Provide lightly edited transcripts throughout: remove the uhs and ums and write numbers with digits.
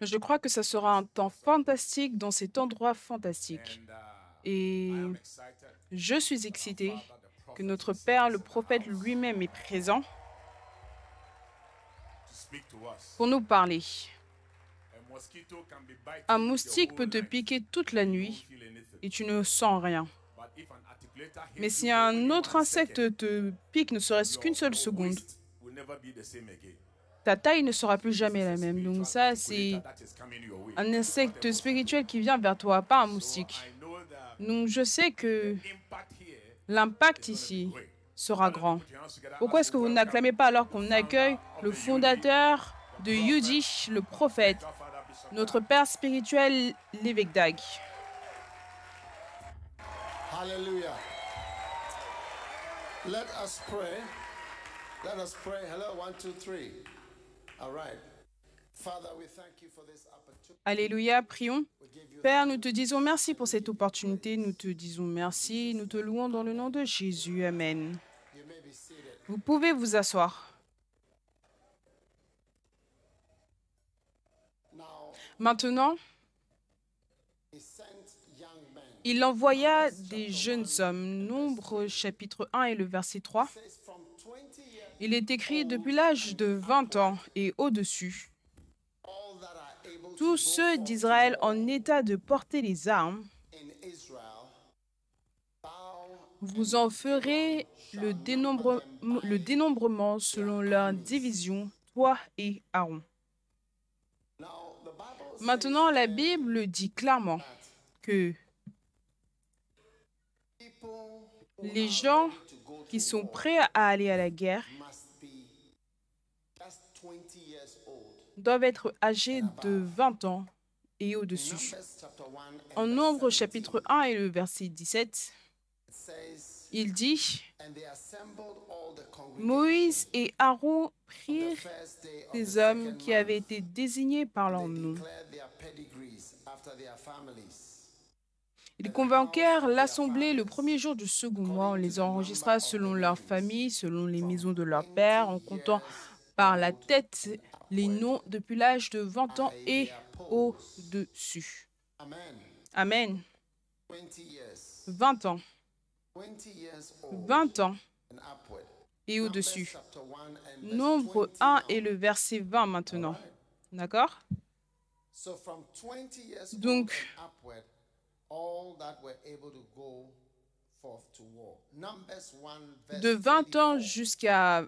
Je crois que ça sera un temps fantastique dans cet endroit fantastique. Et je suis excité que notre Père, le prophète lui-même, est présent pour nous parler. Un moustique peut te piquer toute la nuit et tu ne sens rien. Mais si un autre insecte te pique ne serait-ce qu'une seule seconde, ta taille ne sera plus jamais la même. Donc ça, c'est un insecte spirituel qui vient vers toi, pas un moustique. Donc je sais que l'impact ici sera grand. Pourquoi est-ce que vous n'acclamez pas alors qu'on accueille le fondateur de UD, le prophète, notre père spirituel, l'évêque Dag? Hallelujah. Let us pray. Let us pray. Hello, 1, 2, 3. All right. Father, we thank you for this opportunity. Alléluia, prions. Père, nous te disons merci pour cette opportunité. Nous te disons merci. Nous te louons dans le nom de Jésus. Amen. You may be seated. Vous pouvez vous asseoir. Now, Maintenant, he sent young men. il envoya des jeunes hommes. Nombre chapitre 1 et le verset 3. It says from 20 years, Il est écrit depuis l'âge de 20 ans et au-dessus. all that are able to Tous go ceux forth d'Israël en état de porter les armes, in Israel, bow vous en ferez le dénombrement selon leur division, toi et Aaron. Now, the Bible Maintenant, la Bible dit clairement que people les gens to go qui sont prêts à aller à la guerre must be just 20 years old. doivent être âgés de 20 ans et au-dessus. Numbers chapter 1 and En verse Nombre 17, chapitre 1 et le verset 17, it says, il dit and they assembled all the congregation Moïse et Aaron the prirent first day of the des hommes second qui month. avaient été désignés par leur They nom. declared their pedigrees after their families. Ils convoquèrent l'assemblée le premier jour du second mois. On les enregistra selon leur famille, selon les maisons de leur père, en comptant par la tête les noms depuis l'âge de 20 ans et au-dessus. Amen. Amen. 20 years. 20 ans. 20 years old 20 ans and upward. et Numbers au-dessus. chapter 1 and verse Nombre 20 1 now. et le verset 20 maintenant. D'accord? So from 20 years Donc, old and upward, all that were able to go forth to war. Numbers 1 verse de 20 ans 34. jusqu'à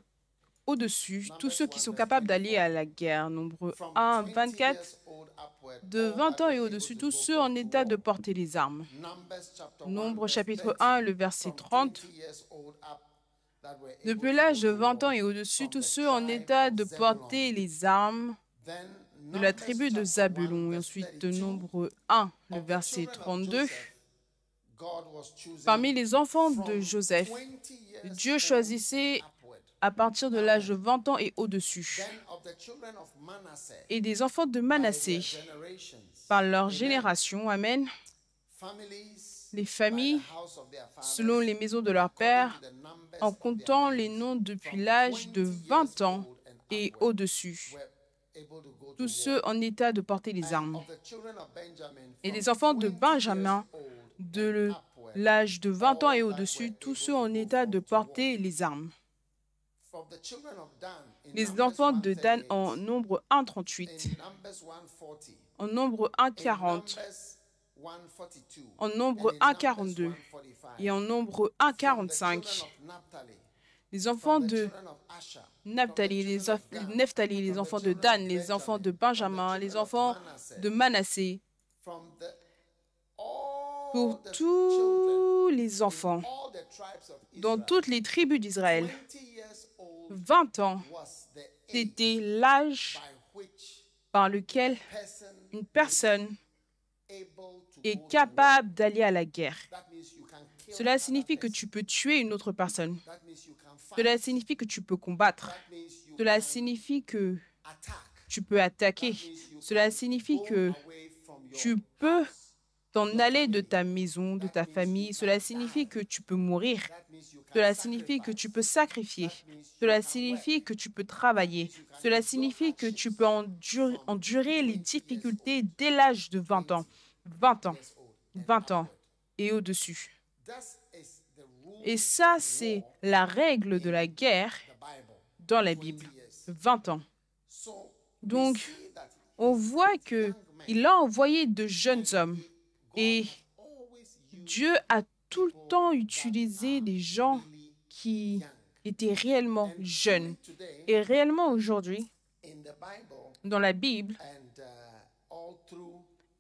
au-dessus, tous ceux qui sont capables d'aller à la guerre. Nombre From 1, 20 24. years old upward, De all 20 that ans were et able au-dessus, to tous go ceux forth en to état war. de porter les armes. Numbers chapter 1 Nombre verse chapitre 30. 1, le verset From 30. 20 years old up, that were able Depuis to l'âge go de to 20 ans war et au-dessus, from tous the ceux en tribe état of de Zebulun. porter les armes Then de la Numbers tribu de chapter 1 Zabulon. Et verse ensuite, 32. nombre 1, le Of the verset children of 32. Joseph, God was choosing Parmi les enfants de from Joseph, 20 years Dieu old choisissait and upward. à partir de l'âge de 20 ans et au-dessus. Then of the children of Manasseh, Et des enfants de by their Manassé, generations, par leur Amen. génération, Amen, families, les by familles, the house of their fathers, selon les maisons de leur according père, to the numbers en of their comptant les names, noms depuis from l'âge de 20 20 years ans old and et upward, au-dessus. were able to go to Tous ceux war. en état de porter les And armes. of the children of Benjamin, Et from les enfants de 20 Benjamin, years old de and upward, l'âge de 20 ans et all that au-dessus, were tous able ceux to en go état de forth to war. porter les armes. From the children of Dan, in Les Numbers enfants de Dan 138, en nombre 1,38, in Numbers 140, en nombre in 1,40, Numbers 142, en nombre and in 1,42 Numbers 145. et en nombre From the 1,45. children of Naphtali, Les enfants from the de children of Asher, Naphtali, from the children of Gad, Nephtali, les from the enfants de children Dan, of les enfants de Benjamin, from the Benjamin, les children of enfants Manasseh, de Manassé, from the all pour the children, tous les in enfants all the tribes of dans Israel. toutes les tribus d'Israël. 20 years old 20 ans, was the age c'était l'âge by which par lequel person une personne able to est go to war. capable d'aller à la guerre. That means you can kill Cela another signifie que person. tu peux tuer une autre personne. That means you can fight. Cela signifie que tu peux combattre. That means you Cela can signifie que attack. tu peux That attaquer. means you Cela can signifie go que away from your tu peux house. t'en aller de ta maison, de ta famille. Cela signifie que tu peux mourir. Cela signifie que tu peux sacrifier. Cela signifie que tu peux travailler. Cela signifie que tu peux endurer les difficultés dès l'âge de 20 ans. 20 ans. 20 ans et au-dessus. Et ça, c'est la règle de la guerre dans la Bible. 20 ans. Donc, on voit qu'il a envoyé de jeunes hommes. Et Dieu a tout le temps utilisé des gens qui étaient réellement jeunes. Et réellement aujourd'hui, dans la Bible,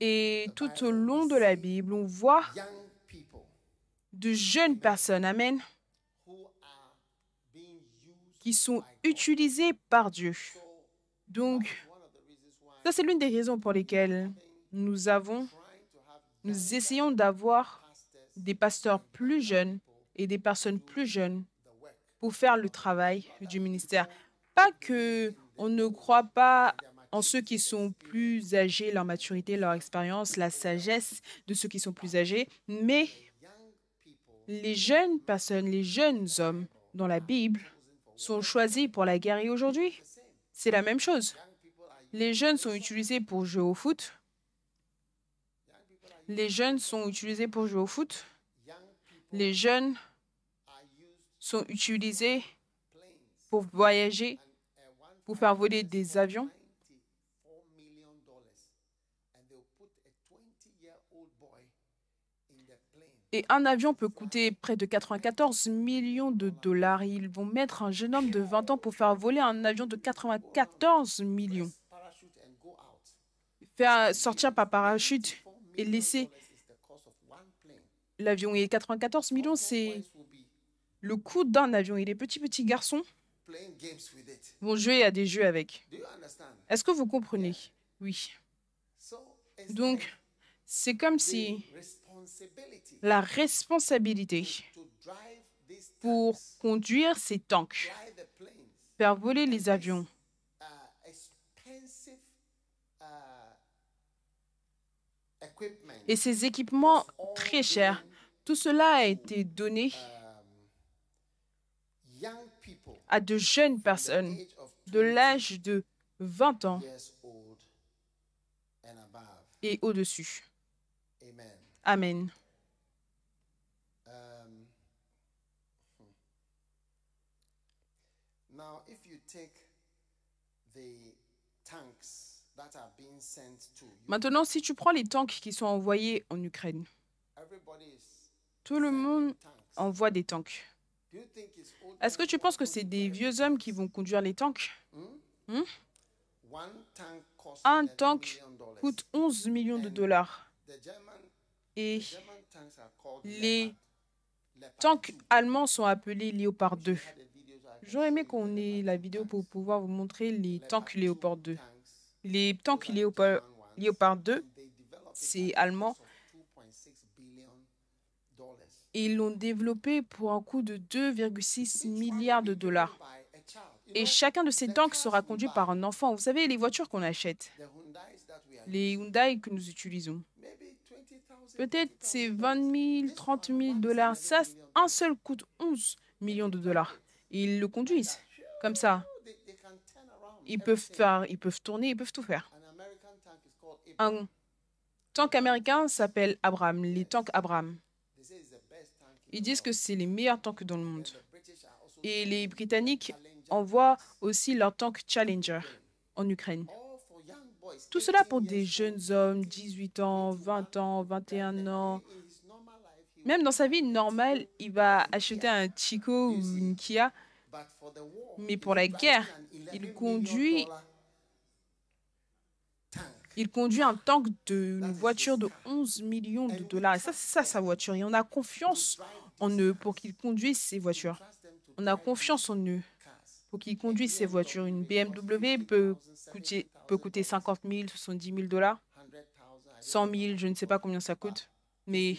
et tout au long de la Bible, on voit de jeunes personnes, amen, qui sont utilisées par Dieu. Donc, ça, c'est l'une des raisons pour lesquelles nous essayons d'avoir des pasteurs plus jeunes et des personnes plus jeunes pour faire le travail du ministère. Pas qu'on ne croit pas en ceux qui sont plus âgés, leur maturité, leur expérience, la sagesse de ceux qui sont plus âgés, mais les jeunes personnes, les jeunes hommes dans la Bible sont choisis pour la guerre. Et aujourd'hui, c'est la même chose. Les jeunes sont utilisés pour jouer au foot. Les jeunes sont utilisés pour jouer au foot. Les jeunes sont utilisés pour voyager, pour faire voler des avions. Et un avion peut coûter près de 94 millions de dollars. Ils vont mettre un jeune homme de 20 ans pour faire voler un avion de 94 millions. Faire sortir par parachute et laisser l'avion. Et 94 millions, c'est le coût d'un avion. Et les petits garçons vont jouer à des jeux avec. Est-ce que vous comprenez? Oui. Donc, c'est comme si la responsabilité pour conduire ces tanks, faire voler les avions, et ces équipements très chers, tout cela a été donné à de jeunes personnes de l'âge de 20 ans et au-dessus. Amen. Maintenant, si tu prends les tanks qui sont envoyés en Ukraine, tout le monde envoie des tanks. Est-ce que tu penses que c'est des vieux hommes qui vont conduire les tanks? Un tank coûte 11 millions de dollars. Et les tanks allemands sont appelés Léopard 2. J'aurais aimé qu'on ait la vidéo pour pouvoir vous montrer les tanks Léopard 2. Les tanks Léopard 2, c'est allemand. Et ils l'ont développé pour un coût de 2,6 milliards de dollars. Et chacun de ces tanks sera conduit par un enfant. Vous savez, les voitures qu'on achète, les Hyundai que nous utilisons, peut-être c'est 20 000, 30 000 dollars. Ça, un seul coûte 11 millions de dollars. Et ils le conduisent comme ça. Ils peuvent tourner, ils peuvent tout faire. Un tank américain s'appelle Abrams, les tanks Abrams. Ils disent que c'est les meilleurs tanks dans le monde. Et les Britanniques envoient aussi leurs tanks Challenger en Ukraine. Tout cela pour des jeunes hommes, 18 ans, 20 ans, 21 ans. Même dans sa vie normale, il va acheter un Chico ou une Kia. Mais pour la guerre, il conduit un tank d'une voiture de 11 millions de dollars. Et ça, c'est ça sa voiture. Et on a confiance en eux pour qu'ils conduisent ces voitures. On a confiance en eux pour qu'ils conduisent ces voitures. Une BMW peut coûter 50 000, 70 000 dollars, 100 000, je ne sais pas combien ça coûte. Mais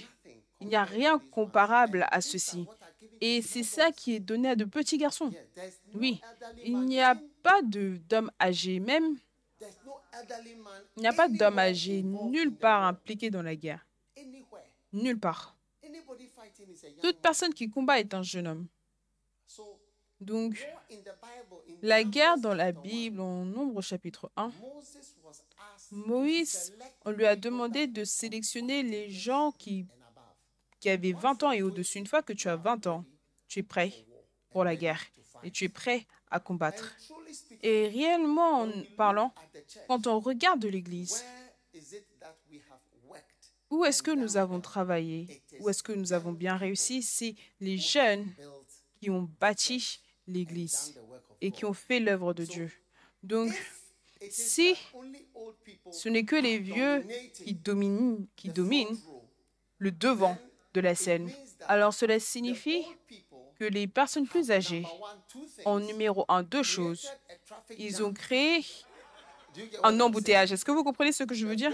il n'y a rien comparable à ceci. Et c'est ça qui est donné à de petits garçons. Oui, il n'y a pas d'hommes âgés, même. Il n'y a pas d'hommes âgés nulle part impliqués dans la guerre. Nulle part. Toute personne qui combat est un jeune homme. Donc, la guerre dans la Bible, en Nombre chapitre 1, Moïse, on lui a demandé de sélectionner les gens qui avaient 20 ans et au-dessus. Une fois que tu as 20 ans, tu es prêt pour la guerre et tu es prêt à combattre. Et réellement en parlant, quand on regarde l'Église, où est-ce que nous avons travaillé? Où est-ce que nous avons bien réussi? C'est les jeunes qui ont bâti l'Église et qui ont fait l'œuvre de Dieu. Donc, si ce n'est que les vieux qui dominent le devant de la scène, alors cela signifie que les personnes plus âgées, en numéro 1, deux choses. Ils ont créé un embouteillage. Est-ce que vous comprenez ce que je veux dire?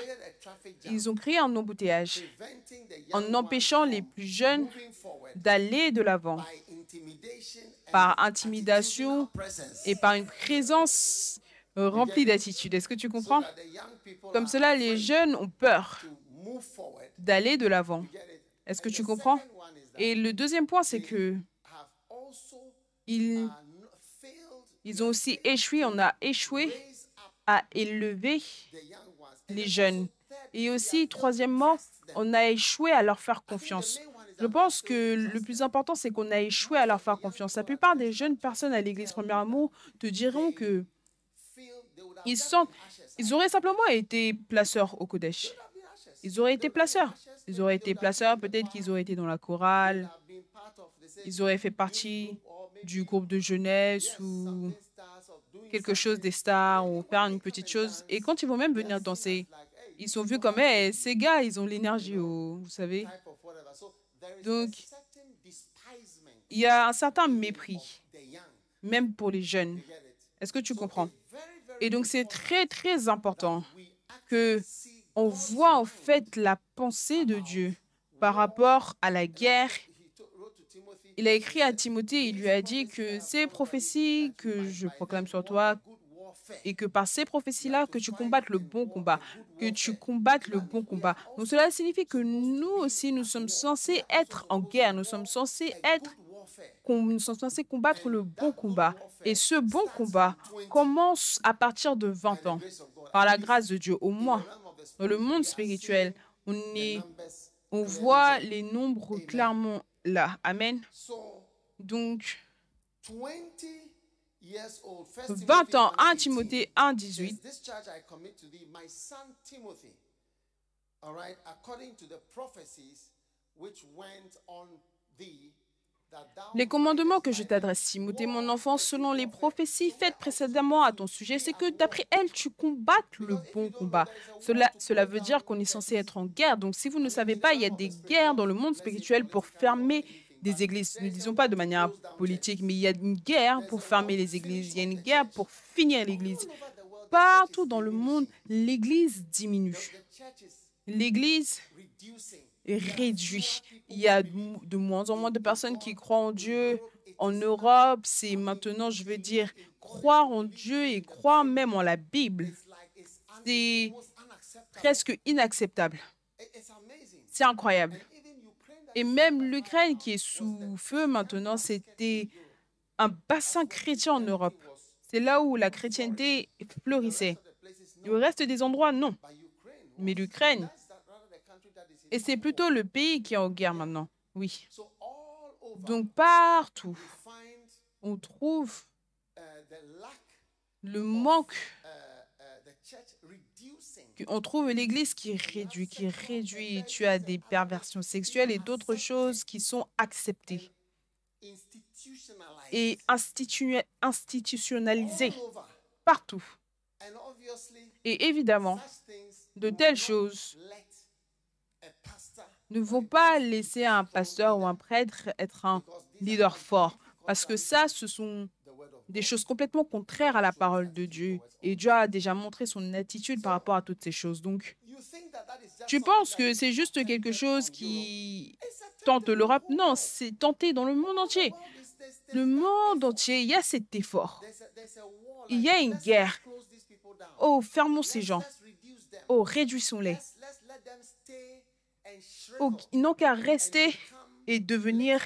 Ils ont créé un embouteillage en empêchant les plus jeunes d'aller de l'avant par intimidation et par une présence remplie d'attitude. Est-ce que tu comprends? Comme cela, les jeunes ont peur d'aller de l'avant. Est-ce que tu comprends? Et le deuxième point, c'est que ils ont aussi échoué, on a échoué à élever les jeunes. Et aussi, troisièmement, on a échoué à leur faire confiance. Je pense que le plus important, c'est qu'on a échoué à leur faire confiance. La plupart des jeunes personnes à l'Église Premier Amour te diront que ils auraient simplement été placeurs au Kodesh. Ils auraient été placeurs. Ils auraient été placeurs, peut-être qu'ils auraient été dans la chorale, ils auraient fait partie du groupe de jeunesse ou quelque chose des stars ou faire une petite chose. Et quand ils vont même venir danser, ils sont vus comme, hey, ces gars, ils ont l'énergie, vous savez. Donc, il y a un certain mépris, même pour les jeunes. Est-ce que tu comprends? Et donc, c'est très, très important que on voit en fait la pensée de Dieu par rapport à la guerre. Il a écrit à Timothée, il lui a dit que ces prophéties que je proclame sur toi et que par ces prophéties-là, que tu combattes le bon combat, que tu combattes le bon combat. Donc cela signifie que nous aussi, nous sommes censés être en guerre, nous sommes censés combattre le bon combat. Et ce bon combat commence à partir de 20 ans, par la grâce de Dieu, au moins. Dans le monde spirituel, on voit les nombres clairement là. Amen. Donc, 20 ans, 1 Timothée 1, 18. Les commandements que je t'adresse, Timothée, mon enfant, selon les prophéties faites précédemment à ton sujet, c'est que d'après elles, tu combattes le bon combat. Cela veut dire qu'on est censé être en guerre. Donc, si vous ne savez pas, il y a des guerres dans le monde spirituel pour fermer des églises. Ne disons pas de manière politique, mais il y a une guerre pour fermer les églises. Il y a une guerre pour finir l'église. Partout dans le monde, l'église diminue. L'église réduit. Il y a de moins en moins de personnes qui croient en Dieu. En Europe, c'est maintenant, je veux dire, croire en Dieu et croire même en la Bible. C'est presque inacceptable. C'est incroyable. Et même l'Ukraine qui est sous feu maintenant, c'était un bassin chrétien en Europe. C'est là où la chrétienté fleurissait. Le reste des endroits, non. Mais l'Ukraine, et c'est plutôt le pays qui est en guerre maintenant. Oui. Donc partout, on trouve le manque. On trouve l'église qui réduit. Tu as des perversions sexuelles et d'autres choses qui sont acceptées et institutionnalisées partout. Et évidemment, de telles choses ne vont pas laisser un pasteur ou un prêtre être un leader fort. Parce que ça, ce sont des choses complètement contraires à la parole de Dieu. Et Dieu a déjà montré son attitude par rapport à toutes ces choses. Donc, tu penses que c'est juste quelque chose qui tente l'Europe? Non, c'est tenté dans le monde entier. Le monde entier, il y a cet effort. Il y a une guerre. Oh, fermons ces gens. Oh, réduisons-les. ils n'ont qu'à rester et devenir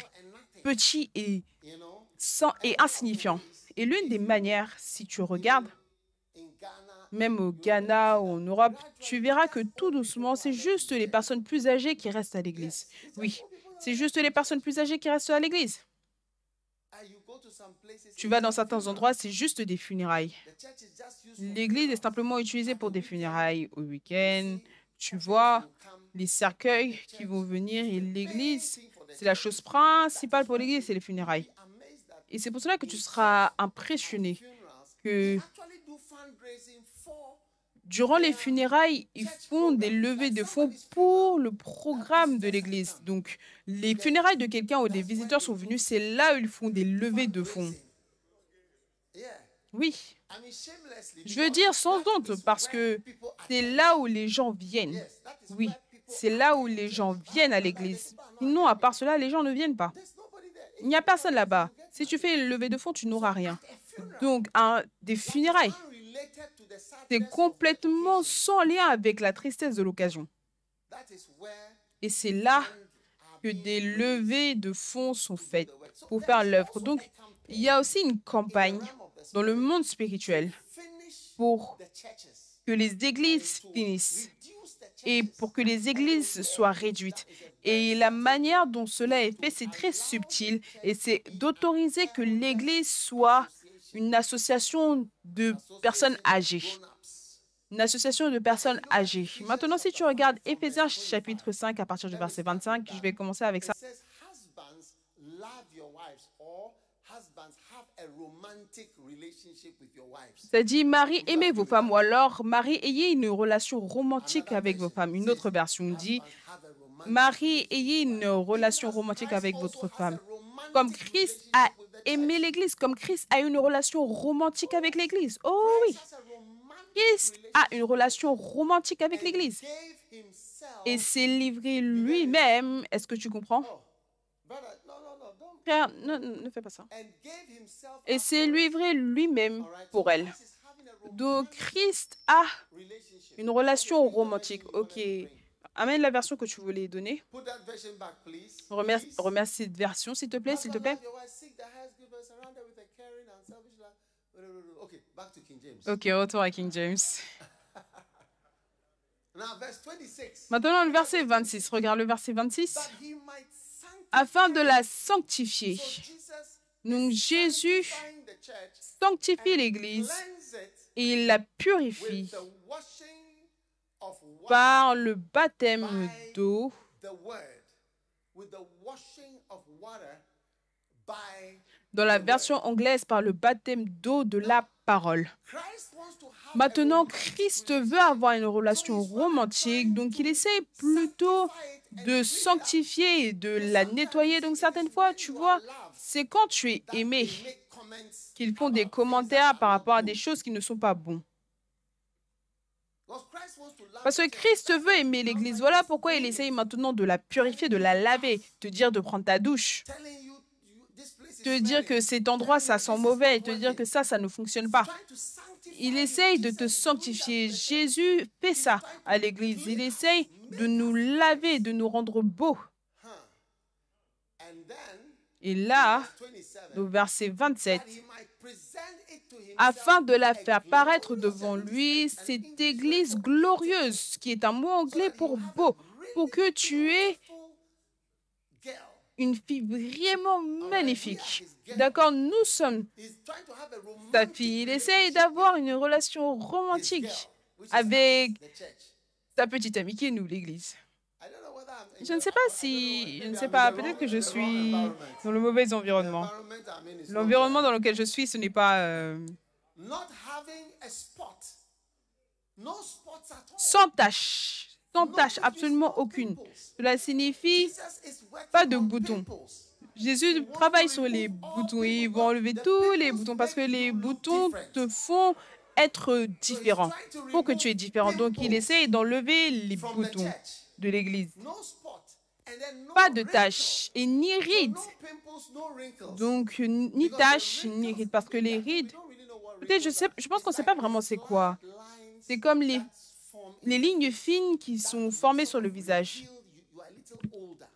petits et insignifiants. Et l'une des manières, si tu regardes, même au Ghana ou en Europe, tu verras que tout doucement, c'est juste les personnes plus âgées qui restent à l'église. Oui, c'est juste les personnes plus âgées qui restent à l'église. Tu vas dans certains endroits, c'est juste des funérailles. L'église est simplement utilisée pour des funérailles au week-end. Tu vois les cercueils qui vont venir et l'église, c'est la chose principale pour l'église, c'est les funérailles. Et c'est pour cela que tu seras impressionné que durant les funérailles, ils font des levées de fonds pour le programme de l'église. Donc, les funérailles de quelqu'un ou des visiteurs sont venus, c'est là où ils font des levées de fonds. Oui. Je veux dire sans honte, parce que c'est là où les gens viennent. Oui, c'est là où les gens viennent à l'église. Sinon, à part cela, les gens ne viennent pas. Il n'y a personne là-bas. Si tu fais une levée de fonds, tu n'auras rien. Donc, des funérailles, c'est complètement sans lien avec la tristesse de l'occasion. Et c'est là que des levées de fonds sont faites pour faire l'œuvre. Donc, il y a aussi une campagne dans le monde spirituel pour que les églises finissent et pour que les églises soient réduites. Et la manière dont cela est fait, c'est très subtil et c'est d'autoriser que l'église soit une association de personnes âgées. Une association de personnes âgées. Maintenant, si tu regardes Éphésiens chapitre 5 à partir du verset 25, je vais commencer avec ça. Ça dit, Marie, aimez vos femmes, ou alors, Marie, ayez une relation romantique avec vos femmes. Une autre version dit, Marie, ayez une relation romantique avec votre femme. Comme Christ a aimé l'Église, comme Christ a une relation romantique avec l'Église. Oh oui, Christ a une relation romantique avec l'Église. Et s'est livré lui-même. Est-ce que tu comprends? Frère, ne fais pas ça. Et s'est livré lui-même pour elle. Donc, Christ a une relation romantique. OK. Amène la version que tu voulais donner. Remets cette version, s'il te plaît, s'il te plaît. OK, retour à King James. Maintenant, le verset 26. Regarde le verset 26. Afin de la sanctifier. Donc, Jésus sanctifie l'Église et il la purifie par le baptême d'eau. Dans la version anglaise, par le baptême d'eau de la parole. Maintenant, Christ veut avoir une relation romantique, donc il essaie plutôt de sanctifier et de la nettoyer. Donc, certaines fois, tu vois, c'est quand tu es aimé qu'ils font des commentaires par rapport à des choses qui ne sont pas bonnes. Parce que Christ veut aimer l'Église. Voilà pourquoi il essaye maintenant de la purifier, de la laver, te dire de prendre ta douche, te dire que cet endroit, ça sent mauvais, et te dire que ça ne fonctionne pas. Il essaye de te sanctifier. Jésus fait ça à l'Église. Il essaye de nous laver, de nous rendre beaux. Et là, au verset 27, afin de la faire paraître devant lui, cette Église glorieuse, qui est un mot anglais pour beau, pour que tu aies une fille vraiment magnifique. D'accord, nous sommes sa fille. Il essaye d'avoir une relation romantique avec sa petite amie qui est nous, l'Église. Je ne sais pas peut-être que je suis dans le mauvais environnement. L'environnement dans lequel je suis, ce n'est pas sans tache, absolument aucune. Cela signifie pas de boutons. Jésus travaille sur les boutons et il va enlever tous les boutons parce que les boutons te font être différent. Pour que tu es différent. Donc, il essaye d'enlever les boutons de l'Église. Pas de taches et ni rides. Donc, ni taches, ni rides. Parce que les rides, peut-être, je pense qu'on ne sait pas vraiment c'est quoi. C'est comme les lignes fines qui sont formées sur le visage.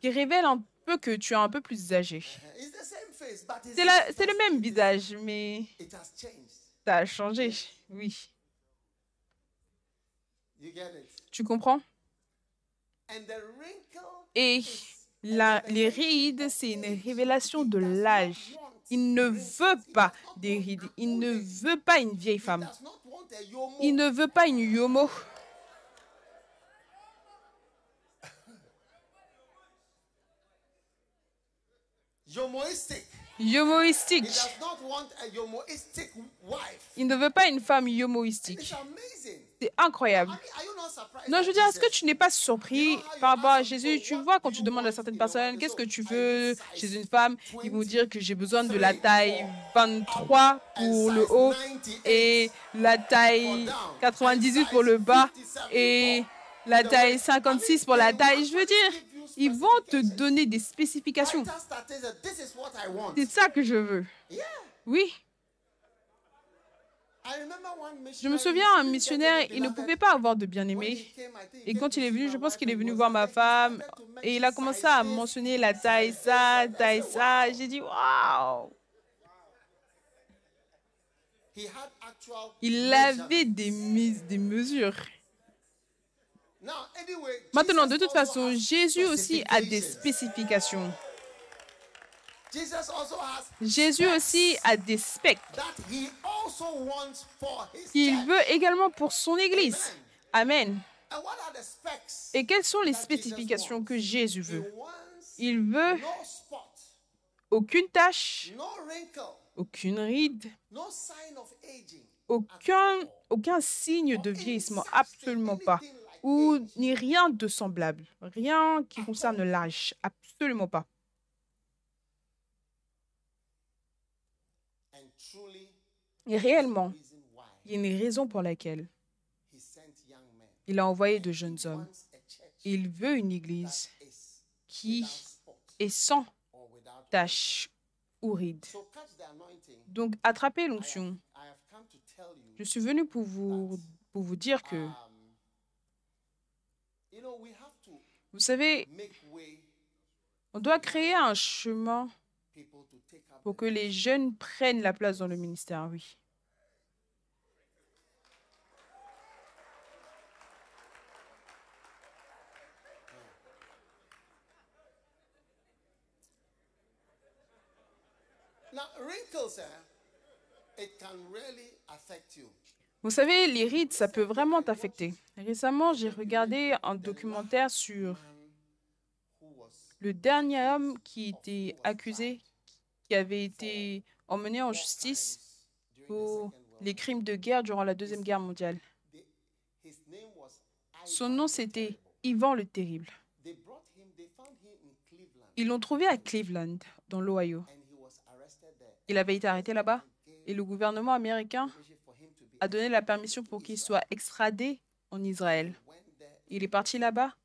qui révèle un peu que tu es un peu plus âgé. C'est le même visage, mais ça a changé. Oui. Tu comprends? Et les rides, c'est une révélation de l'âge. Il ne veut pas des rides. Il ne veut pas une vieille femme. Il ne veut pas une yomo. Yomoïstique. Il ne veut pas une femme yomoïstique. C'est incroyable. Non, je veux dire, est-ce que tu n'es pas surpris par rapport à Jésus? Tu vois, quand tu demandes à certaines personnes, qu'est-ce que tu veux chez une femme, ils vont dire que j'ai besoin de la taille 23 pour le haut et la taille 98 pour le bas et la taille 56 pour la taille. Je veux dire, ils vont te donner des spécifications. C'est ça que je veux. Oui. Je me souviens, un missionnaire, il ne pouvait pas avoir de bien-aimé. Et quand il est venu, je pense qu'il est venu voir ma femme et il a commencé à mentionner la taille ça, taille ça. J'ai dit, waouh! Il avait des mesures. Maintenant, de toute façon, Jésus aussi a des spécifications. Jésus aussi a des specs qu'il veut également pour son Église. Amen. Et quelles sont les spécifications que Jésus veut? Il veut aucune tache, aucune ride, aucun signe de vieillissement, absolument pas. Ou ni rien de semblable, rien qui concerne l'âge, absolument pas. Et réellement, il y a une raison pour laquelle il a envoyé de jeunes hommes. Il veut une église qui est sans tache ou ride. Donc, attrapez l'onction. Je suis venu pour vous dire que, vous savez, on doit créer un chemin pour que les jeunes prennent la place dans le ministère, oui. Vous savez, les rides, ça peut vraiment t'affecter. Récemment, j'ai regardé un documentaire sur le dernier homme qui était accusé, qui avait été emmené en justice pour les crimes de guerre durant la Deuxième Guerre mondiale. Son nom, c'était Ivan le Terrible. Ils l'ont trouvé à Cleveland, dans l'Ohio. Il avait été arrêté là-bas et le gouvernement américain a donné la permission pour qu'il soit extradé en Israël. Il est parti là-bas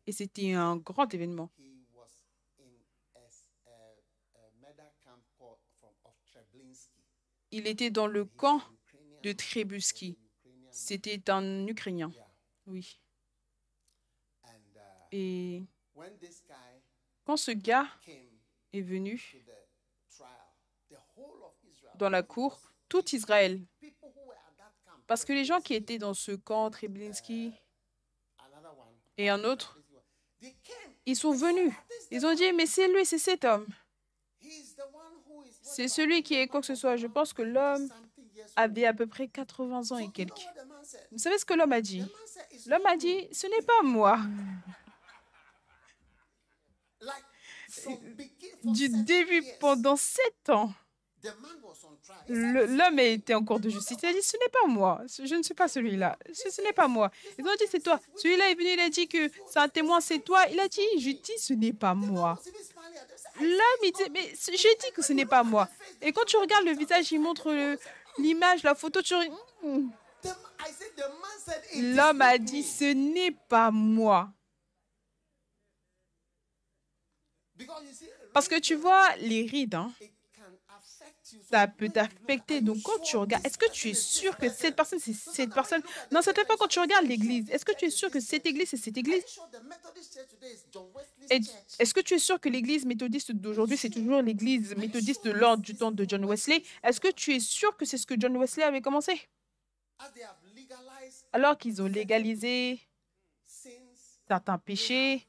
et c'était un grand événement. Il était dans le camp de Treblinski. C'était un Ukrainien. Oui. Et quand ce gars est venu dans la cour, tout Israël, parce que les gens qui étaient dans ce camp, Treblinski et un autre, ils sont venus. Ils ont dit, mais c'est lui, c'est cet homme. C'est celui qui est quoi que ce soit. Je pense que l'homme avait à peu près 80 ans et quelques. Vous savez ce que l'homme a dit? L'homme a dit, ce n'est pas moi. Du début, pendant 7 ans, l'homme a été en cours de justice. Il a dit, ce n'est pas moi. Je ne suis pas celui-là. Ce n'est pas moi. Ils ont dit, c'est toi. Celui-là est venu, il a dit que c'est un témoin, c'est toi. Il a dit, je dis, ce n'est pas moi. L'homme, il dit, mais je dis que ce n'est pas moi. Et quand tu regardes le visage, il montre l'image, la photo, tu regardes. L'homme a dit, ce n'est pas moi. Parce que tu vois, les rides, hein, ça peut t'affecter. Donc, quand tu regardes, est-ce que tu es sûr que cette personne, c'est cette personne? Non, cette fois, quand tu regardes l'église, est-ce que tu es sûr que cette église, c'est cette église? Est-ce que tu es sûr que l'église méthodiste d'aujourd'hui, c'est toujours l'église méthodiste de l'ordre du temps de John Wesley? Est-ce que tu es sûr que c'est ce que John Wesley avait commencé? Alors qu'ils ont légalisé certains péchés,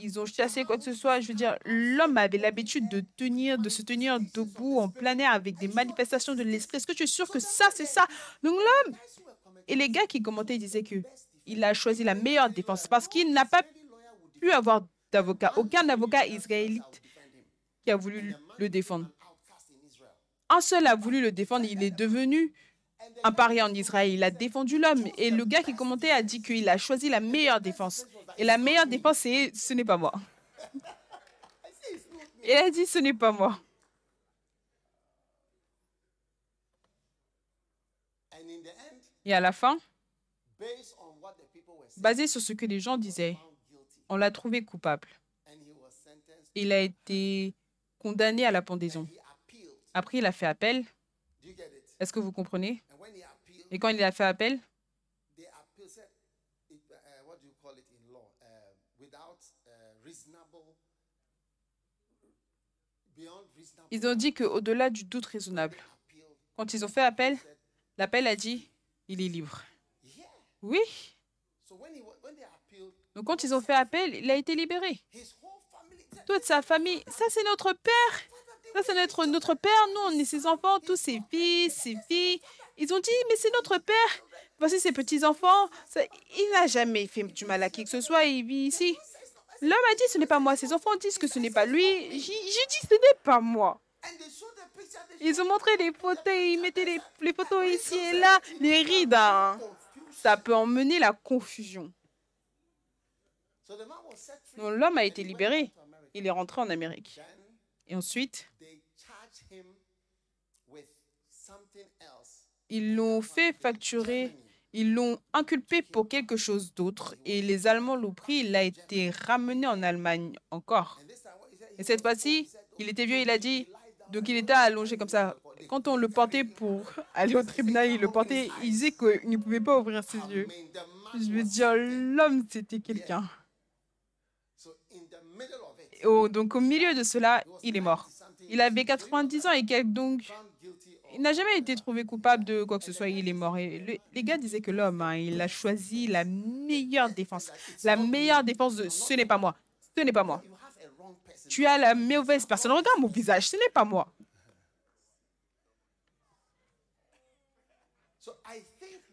ils ont chassé quoi que ce soit. Je veux dire, l'homme avait l'habitude de se tenir debout en plein air avec des manifestations de l'esprit. Est-ce que tu es sûr que ça, c'est ça? Donc l'homme et les gars qui commentaient disaient que il a choisi la meilleure défense parce qu'il n'a pas pu avoir d'avocat. Aucun avocat israélite qui a voulu le défendre. Un seul a voulu le défendre. Il est devenu un paria en Israël. Il a défendu l'homme. Et le gars qui commentait a dit qu'il a choisi la meilleure défense. Et la meilleure défense, c'est « ce n'est pas moi ». Il a dit « ce n'est pas moi ». Et à la fin, basé sur ce que les gens disaient, on l'a trouvé coupable. Il a été condamné à la pendaison. Après, il a fait appel. Est-ce que vous comprenez? Et quand il a fait appel, ils ont dit qu'au-delà du doute raisonnable, quand ils ont fait appel, l'appel a dit, il est libre. Oui. Donc quand ils ont fait appel, il a été libéré. Toute sa famille, ça c'est notre père. Ça c'est notre père. Nous, on est ses enfants, tous ses fils, ses filles. Ils ont dit, mais c'est notre père. Voici ses petits-enfants. Il n'a jamais fait du mal à qui que ce soit. Il vit ici. L'homme a dit, ce n'est pas moi. Ses enfants disent que ce n'est pas lui. J'ai dit, ce n'est pas moi. Ils ont montré les photos, ils mettaient les photos ici et là. Les rides, hein. Ça peut emmener la confusion. Donc, l'homme a été libéré. Il est rentré en Amérique. Et ensuite, ils l'ont fait facturer, ils l'ont inculpé pour quelque chose d'autre. Et les Allemands l'ont pris, il a été ramené en Allemagne encore. Et cette fois-ci, il était vieux, il a dit, donc il était allongé comme ça. Quand on le portait pour aller au tribunal, il le portait, il disait qu'il ne pouvait pas ouvrir ses yeux. Je veux dire, l'homme, c'était quelqu'un. Donc, au milieu de cela, il est mort. Il avait 90 ans et quelques, donc il n'a jamais été trouvé coupable de quoi que ce soit. Il est mort. Et les gars disaient que l'homme, hein, il a choisi la meilleure défense. La meilleure défense de « ce n'est pas moi, ce n'est pas moi ». Tu as la mauvaise personne. Regarde mon visage, ce n'est pas moi.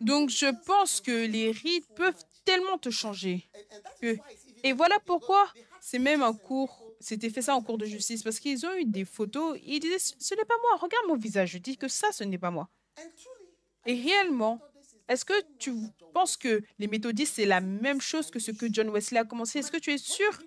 Donc, je pense que les rites peuvent tellement te changer. Et voilà pourquoi c'est même un cours, c'était fait ça en cours de justice, parce qu'ils ont eu des photos, ils disaient, ce n'est pas moi, regarde mon visage, je dis que ça, ce n'est pas moi. Et réellement, est-ce que tu penses que les méthodistes, c'est la même chose que ce que John Wesley a commencé? Est-ce que tu es sûr?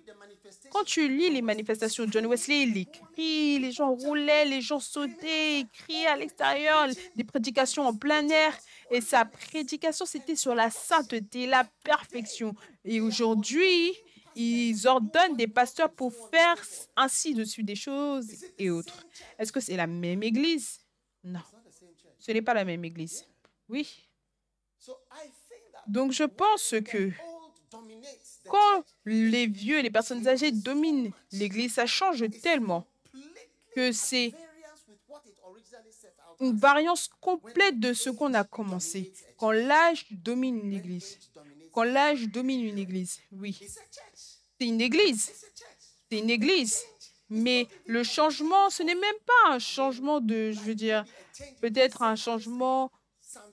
Quand tu lis les manifestations de John Wesley, il écrit, les gens roulaient, les gens sautaient, ils criaient à l'extérieur, des prédications en plein air. Et sa prédication, c'était sur la sainteté, la perfection. Et aujourd'hui, ils ordonnent des pasteurs pour faire ainsi dessus des choses et autres. Est-ce que c'est la même église? Non, ce n'est pas la même église. Oui. Donc, je pense que quand les vieux et les personnes âgées dominent l'église, ça change tellement que c'est une variance complète de ce qu'on a commencé. Quand l'âge domine une église. Quand l'âge domine une église, oui. C'est une église. C'est une église. Mais le changement, ce n'est même pas un changement de, je veux dire, peut-être un changement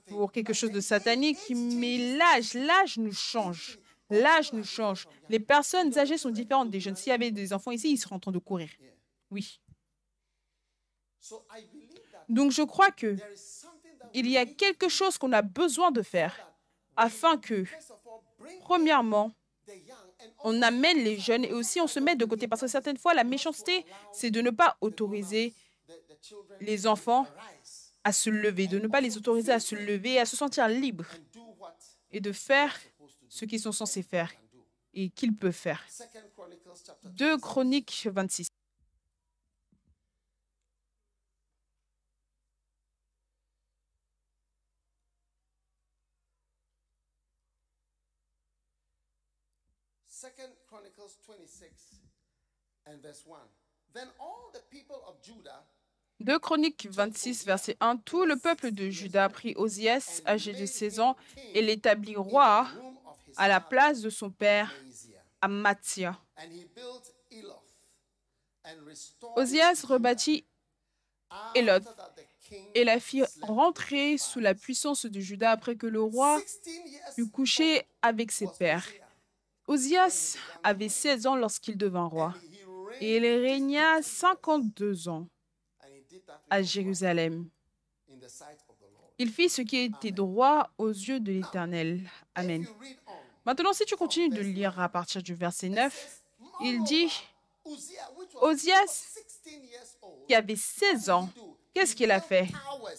pour quelque chose de satanique, mais l'âge nous change. L'âge nous change. Les personnes âgées sont différentes des jeunes. S'il y avait des enfants ici, ils seraient en train de courir. Oui. Donc, je crois que il y a quelque chose qu'on a besoin de faire afin que, premièrement, on amène les jeunes et aussi on se met de côté. Parce que certaines fois, la méchanceté, c'est de ne pas autoriser les enfants à se lever, de ne pas les autoriser à se lever, à se sentir libres et de faire ce qu'ils sont censés faire et qu'ils peuvent faire. 2 Chroniques 26. 2 Chronicles 26 and verse 1. Then all the people of Judah 2 Chroniques 26, verset 1. Tout le peuple de Juda prit Osias, âgé de 16 ans, et l'établit roi room of his à la place de son père Amaziah. Amathia. And he built Eloth and restored Osias rebâtit Éloth after that the king et la fit rentrer sous la puissance de Juda après que le roi 16 years fut couché avec ses pères. Osias avait 16 ans lorsqu'il devint roi he reigned et il régna 52 ans and he did that à Jérusalem. in the sight of the Lord. Il fit ce qui était droit aux yeux de l'Éternel. Amen. If you read on, Maintenant, si tu continues de lire à partir du verset 9, il dit, Uzziah, which was Osias, 16 years old, qui avait 16 ans, qu'est-ce qu'il a fait?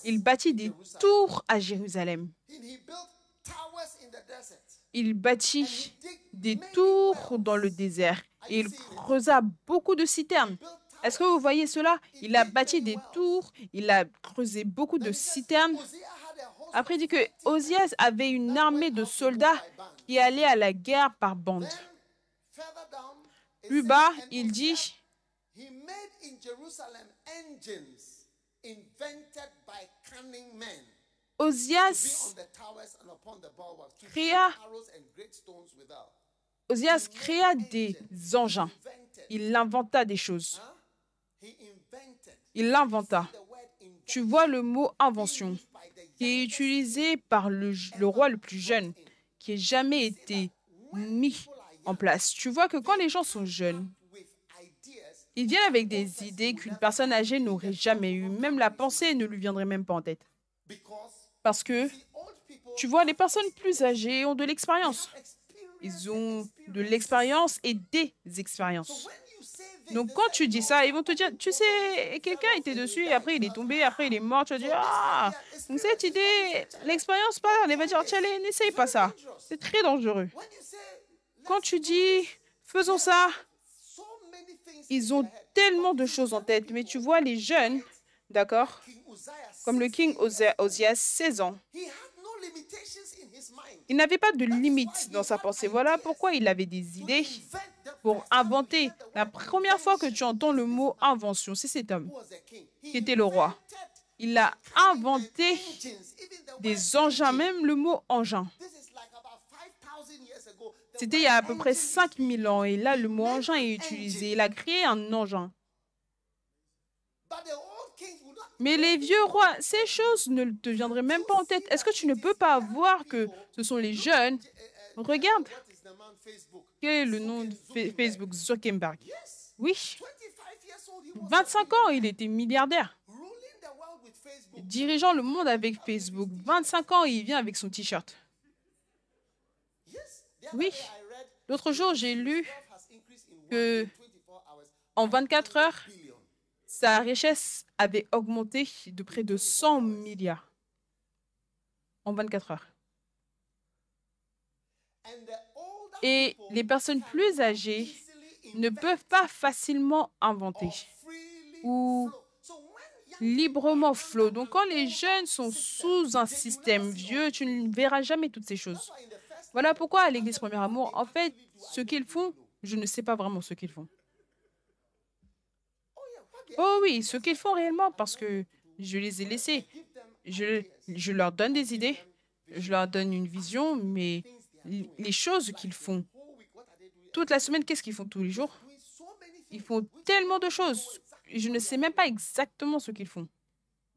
Il bâtit des tours à Jérusalem. he built towers in the desert. Il bâtit des tours dans le désert et il creusa beaucoup de citernes. Est-ce que vous voyez cela? Il a bâti des tours, il a creusé beaucoup de citernes. Uzziah had a host Après, il dit que Osias avait une armée de soldats qui allaient à la guerre par bande. further down. It Plus says, bas, "And il dit, he made in Jerusalem engines invented by cunning men be Osias on the towers and upon the bulwarks to shoot créa, arrows and great stones without. Osias créa des engins. Invented. Il inventa des choses. He invented. Il l'inventa. The word invented Tu vois le mot invention by the qui est utilisé par le roi le plus jeune, qui n'a jamais été mis en place. Tu vois que quand les gens sont jeunes, with ideas ils viennent avec des idées qu'une personne âgée n'aurait jamais eues. Même la pensée ne lui viendrait même pas en tête. because Parce que, the old people tu vois, les personnes plus âgées ont de l'expérience. experience. Ils ont de l'expérience et des expériences. When you say this, Donc, quand tu dis ça, ils vont te dire, tu sais, quelqu'un était dessus et après il est tombé, après il est mort. Tu vas dire, ah, donc cette idée, l'expérience parle. Elle va dire, tiens, n'essaye pas ça. C'est très dangereux. when you say Quand tu dis, faisons ça, so many things ils ont tellement de choses en tête. Mais tu vois, les jeunes, d'accord, King Uzziah, comme le King Osias, 16 ans, he had no limitations in his mind. il n'avait pas de limite dans sa pensée. Voilà pourquoi il avait des idées Invent the pour inventer. La première fois que tu entends le mot invention, c'est cet homme who was the king. He qui était le roi. Il a inventé engines, even the word des engins, même le mot engin. this is like about 5,000 years ago. The C'était il y a à peu près 5000 ans et là, le mot engin est utilisé. Il a créé un engin. but the old kings would not Mais les vieux rois, ces choses ne te viendraient même pas en tête. Est-ce que tu ne peux pas voir que ce sont les jeunes? Regarde, what is the man Facebook? quel est le nom de Facebook? Zuckerberg. Yes. Oui, 25 years old, he was 25 ans, il était milliardaire. ruling the world with Facebook. Dirigeant le monde avec Facebook. 25 ans, il vient avec son t-shirt. Yes. The Oui. other day I read L'autre jour, j'ai lu has increased in que 24 hours en 24 heures, billion. sa richesse avait augmenté de près de 100 milliards. En 24 heures. And the older Et people les personnes plus âgées easily ne peuvent pas facilement inventer freely ou flow. So when young librement flot. Donc, quand les jeunes sont sous un système vieux, tu ne verras jamais toutes ces choses. in the first Voilà pourquoi à l'Église Premier Amour, en fait, ce qu'ils font, je ne sais pas vraiment ce qu'ils font. Oh oui, ce qu'ils font réellement, parce que je les ai laissés. Je leur donne des idées, je leur donne une vision, mais les choses qu'ils font toute la semaine, qu'est-ce qu'ils font tous les jours? so many things, Ils font tellement de choses. Je ne sais même pas exactement ce qu'ils font.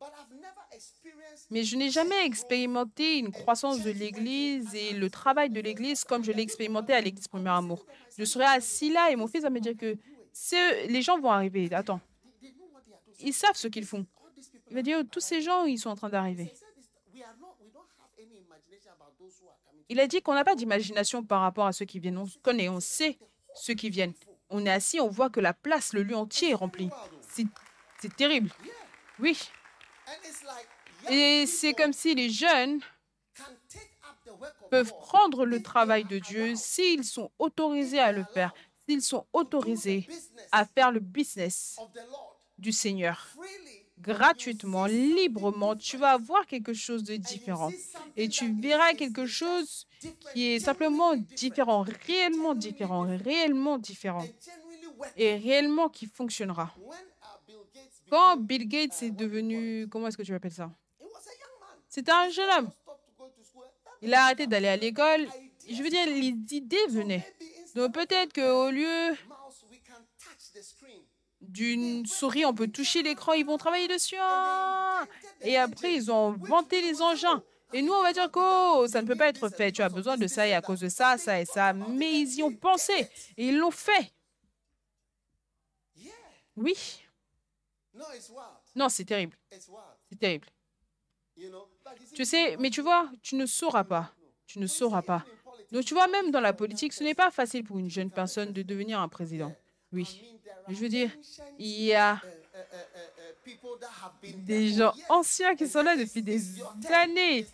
but I've never experienced Mais je n'ai jamais expérimenté une croissance de l'Église et le travail de l'Église comme je l'ai expérimenté à l'Église Premier Amour. Je serai assis là et mon fils va me dire que les gens vont arriver. Attends, they know what they are doing. ils savent ce qu'ils font. All these people Il va dire, tous ces gens, ils sont en train d'arriver. said this, we don't have any imagination about those who are coming. Il a dit qu'on n'a pas d'imagination par rapport à ceux qui viennent. On connaît, on sait ceux qui viennent. On est assis, on voit que la place, le lieu entier est rempli. C'est terrible. Oui. And it's like young Et c'est comme si les jeunes can take up the work of peuvent God prendre le travail de Dieu s'ils sont autorisés à le faire, s'ils sont autorisés à faire le business of the Lord du Seigneur freely gratuitement, librement, tu vas voir quelque chose de différent. Et tu verras quelque chose qui est simplement différent, réellement différent, et réellement qui fonctionnera. Quand Bill Gates est devenu, comment est-ce que tu appelles ça? C'était un jeune homme. Il a arrêté d'aller à l'école. Je veux dire, les idées venaient. Donc peut-être qu'au lieu d'une souris, on peut toucher l'écran, ils vont travailler dessus. Ah. Et après, ils ont inventé les engins. Et nous, on va dire que oh, ça ne peut pas être fait. Tu as besoin de ça et à cause de ça, ça et ça. Mais ils y ont pensé et ils l'ont fait. Oui. Non, c'est terrible. C'est terrible. Tu sais, mais tu vois, tu ne sauras pas. Tu ne sauras pas. Donc, tu vois, même dans la politique, ce n'est pas facile pour une jeune personne de devenir un président. Oui. Je veux dire, il y a des gens anciens qui sont là depuis des années.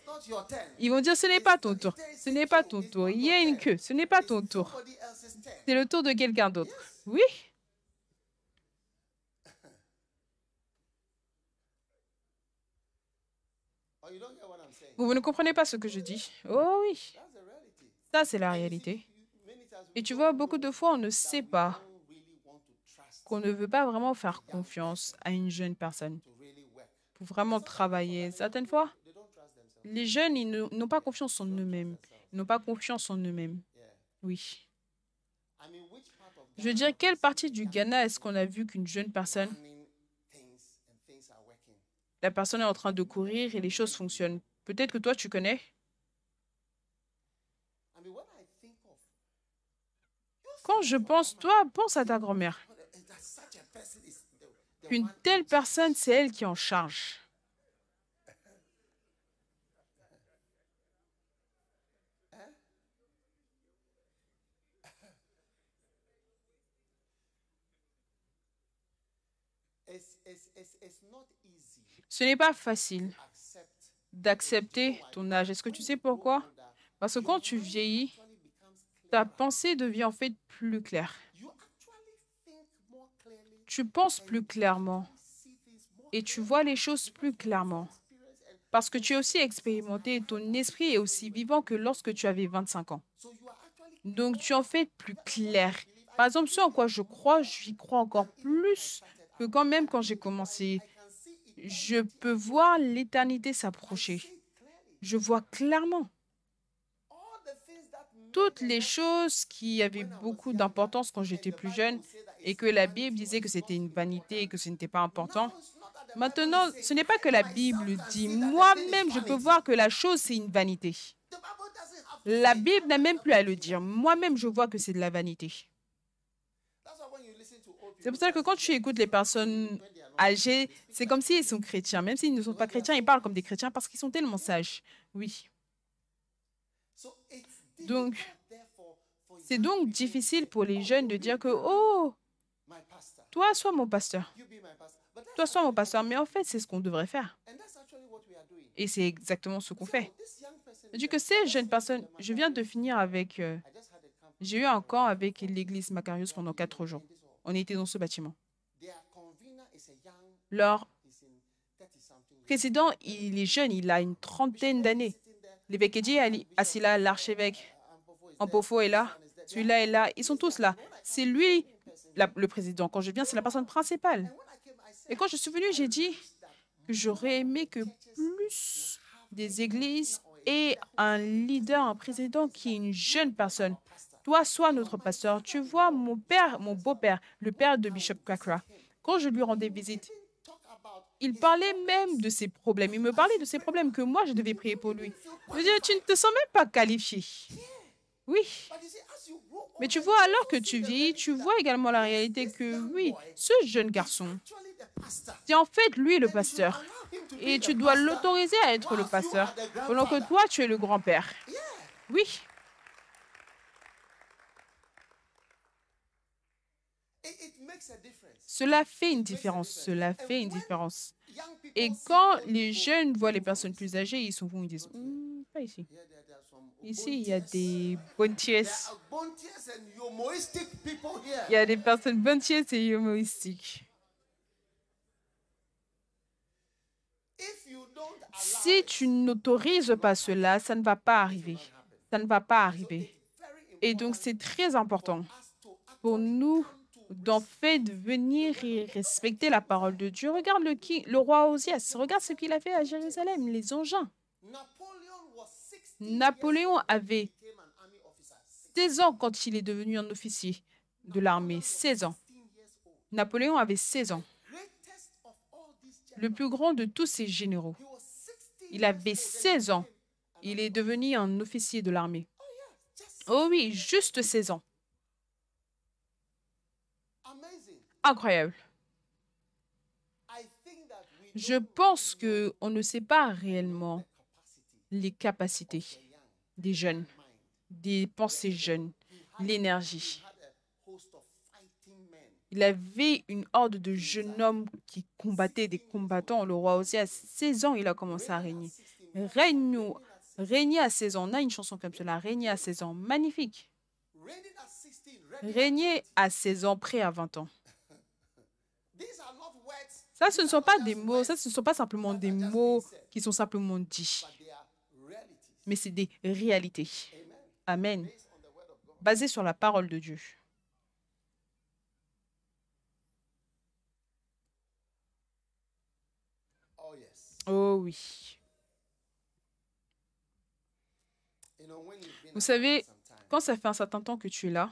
Ils vont dire, ce n'est pas ton tour. Ce n'est pas ton tour. Il y a une queue. Ce n'est pas ton tour. C'est le tour de quelqu'un d'autre. Oui. Vous ne comprenez pas ce que je dis? Oh oui. Ça, c'est la réalité. Et tu vois, beaucoup de fois, on ne sait pas qu'on ne veut pas vraiment faire confiance à une jeune personne pour vraiment travailler. Certaines fois, les jeunes, ils n'ont pas confiance en eux-mêmes. Ils n'ont pas confiance en eux-mêmes. Oui. Je veux dire, quelle partie du Ghana est-ce qu'on a vu qu'une jeune personne, la personne est en train de courir et les choses fonctionnent? Peut-être que toi, tu connais. Quand je pense, toi, pense à ta grand-mère. Une telle personne, c'est elle qui est en charge. Ce n'est pas facile d'accepter ton âge. Est-ce que tu sais pourquoi? Parce que quand tu vieillis, ta pensée devient en fait plus claire. Tu penses plus clairement et tu vois les choses plus clairement. Parce que tu es aussi expérimenté et ton esprit est aussi vivant que lorsque tu avais 25 ans. Donc, tu en fais plus clair. Par exemple, ce en quoi je crois, j'y crois encore plus que quand même quand j'ai commencé. Je peux voir l'éternité s'approcher. Je vois clairement toutes les choses qui avaient beaucoup d'importance quand j'étais plus jeune et que la Bible disait que c'était une vanité et que ce n'était pas important. Maintenant, ce n'est pas que la Bible dit. Moi-même, je peux voir que la chose, c'est une vanité. La Bible n'a même plus à le dire. Moi-même, je vois que c'est de la vanité. C'est pour ça que quand tu écoutes les personnes âgées, c'est comme s'ils sont chrétiens. Même s'ils ne sont pas chrétiens, ils parlent comme des chrétiens parce qu'ils sont tellement sages. Oui. Donc, c'est donc difficile pour les jeunes de dire que, oh, toi, sois mon pasteur. Toi, sois mon pasteur. Mais en fait, c'est ce qu'on devrait faire. Et c'est exactement ce qu'on fait. Je dis que ces jeunes personnes, je viens de finir avec... j'ai eu un camp avec l'église Macarius pendant 4 jours. On était dans ce bâtiment. Leur président, il est jeune, il a une trentaine d'années. L'évêque Eddy est assis là, l'archevêque Ampofo est là, celui-là est là, ils sont tous là. C'est lui le président. Quand je viens, c'est la personne principale. Et quand je suis venue, j'ai dit que j'aurais aimé que plus des églises aient un leader, un président qui est une jeune personne. Toi, sois notre pasteur. Tu vois, mon père, mon beau-père, le père de Bishop Kakra, quand je lui rendais visite, il parlait même de ses problèmes. Il me parlait de ses problèmes que moi, je devais prier pour lui. Je dis, tu ne te sens même pas qualifié. Oui. Mais tu vois, alors que tu vieillis, tu vois également la réalité que, oui, ce jeune garçon, c'est en fait lui le pasteur. Et tu dois l'autoriser à être le pasteur, pendant que toi, tu es le grand-père. Oui. Cela fait une différence. Cela fait une différence. Et quand les jeunes voient les personnes plus âgées, ils souvent ils disent, pas ici. Ici, il y a des bontiers. Il y a des personnes bontiers et humouristiques. Si tu n'autorises pas cela, ça ne va pas arriver. Ça ne va pas arriver. Et donc, c'est très important pour nous d'en fait de venir et respecter la parole de Dieu. Regarde le roi Osias. Regarde ce qu'il a fait à Jérusalem, les engins. Napoléon avait 16 ans quand il est devenu un officier de l'armée. 16 ans. Napoléon avait 16 ans. Le plus grand de tous ces généraux. Il avait 16 ans. Il est devenu un officier de l'armée. Oh oui, juste 16 ans. Incroyable. Je pense qu'on ne sait pas réellement les capacités des jeunes, des pensées jeunes, l'énergie. Il avait une horde de jeunes hommes qui combattaient des combattants. Le roi Osias, à 16 ans, il a commencé à régner. Régner à 16 ans, on a une chanson comme cela, régner à 16 ans, magnifique. Régner à 16 ans, près à 20 ans. Ça, ce ne sont pas des mots, ça, ce ne sont pas simplement des mots qui sont simplement dits, mais c'est des réalités. Amen. Basées sur la parole de Dieu. Oh oui. Vous savez, quand ça fait un certain temps que tu es là,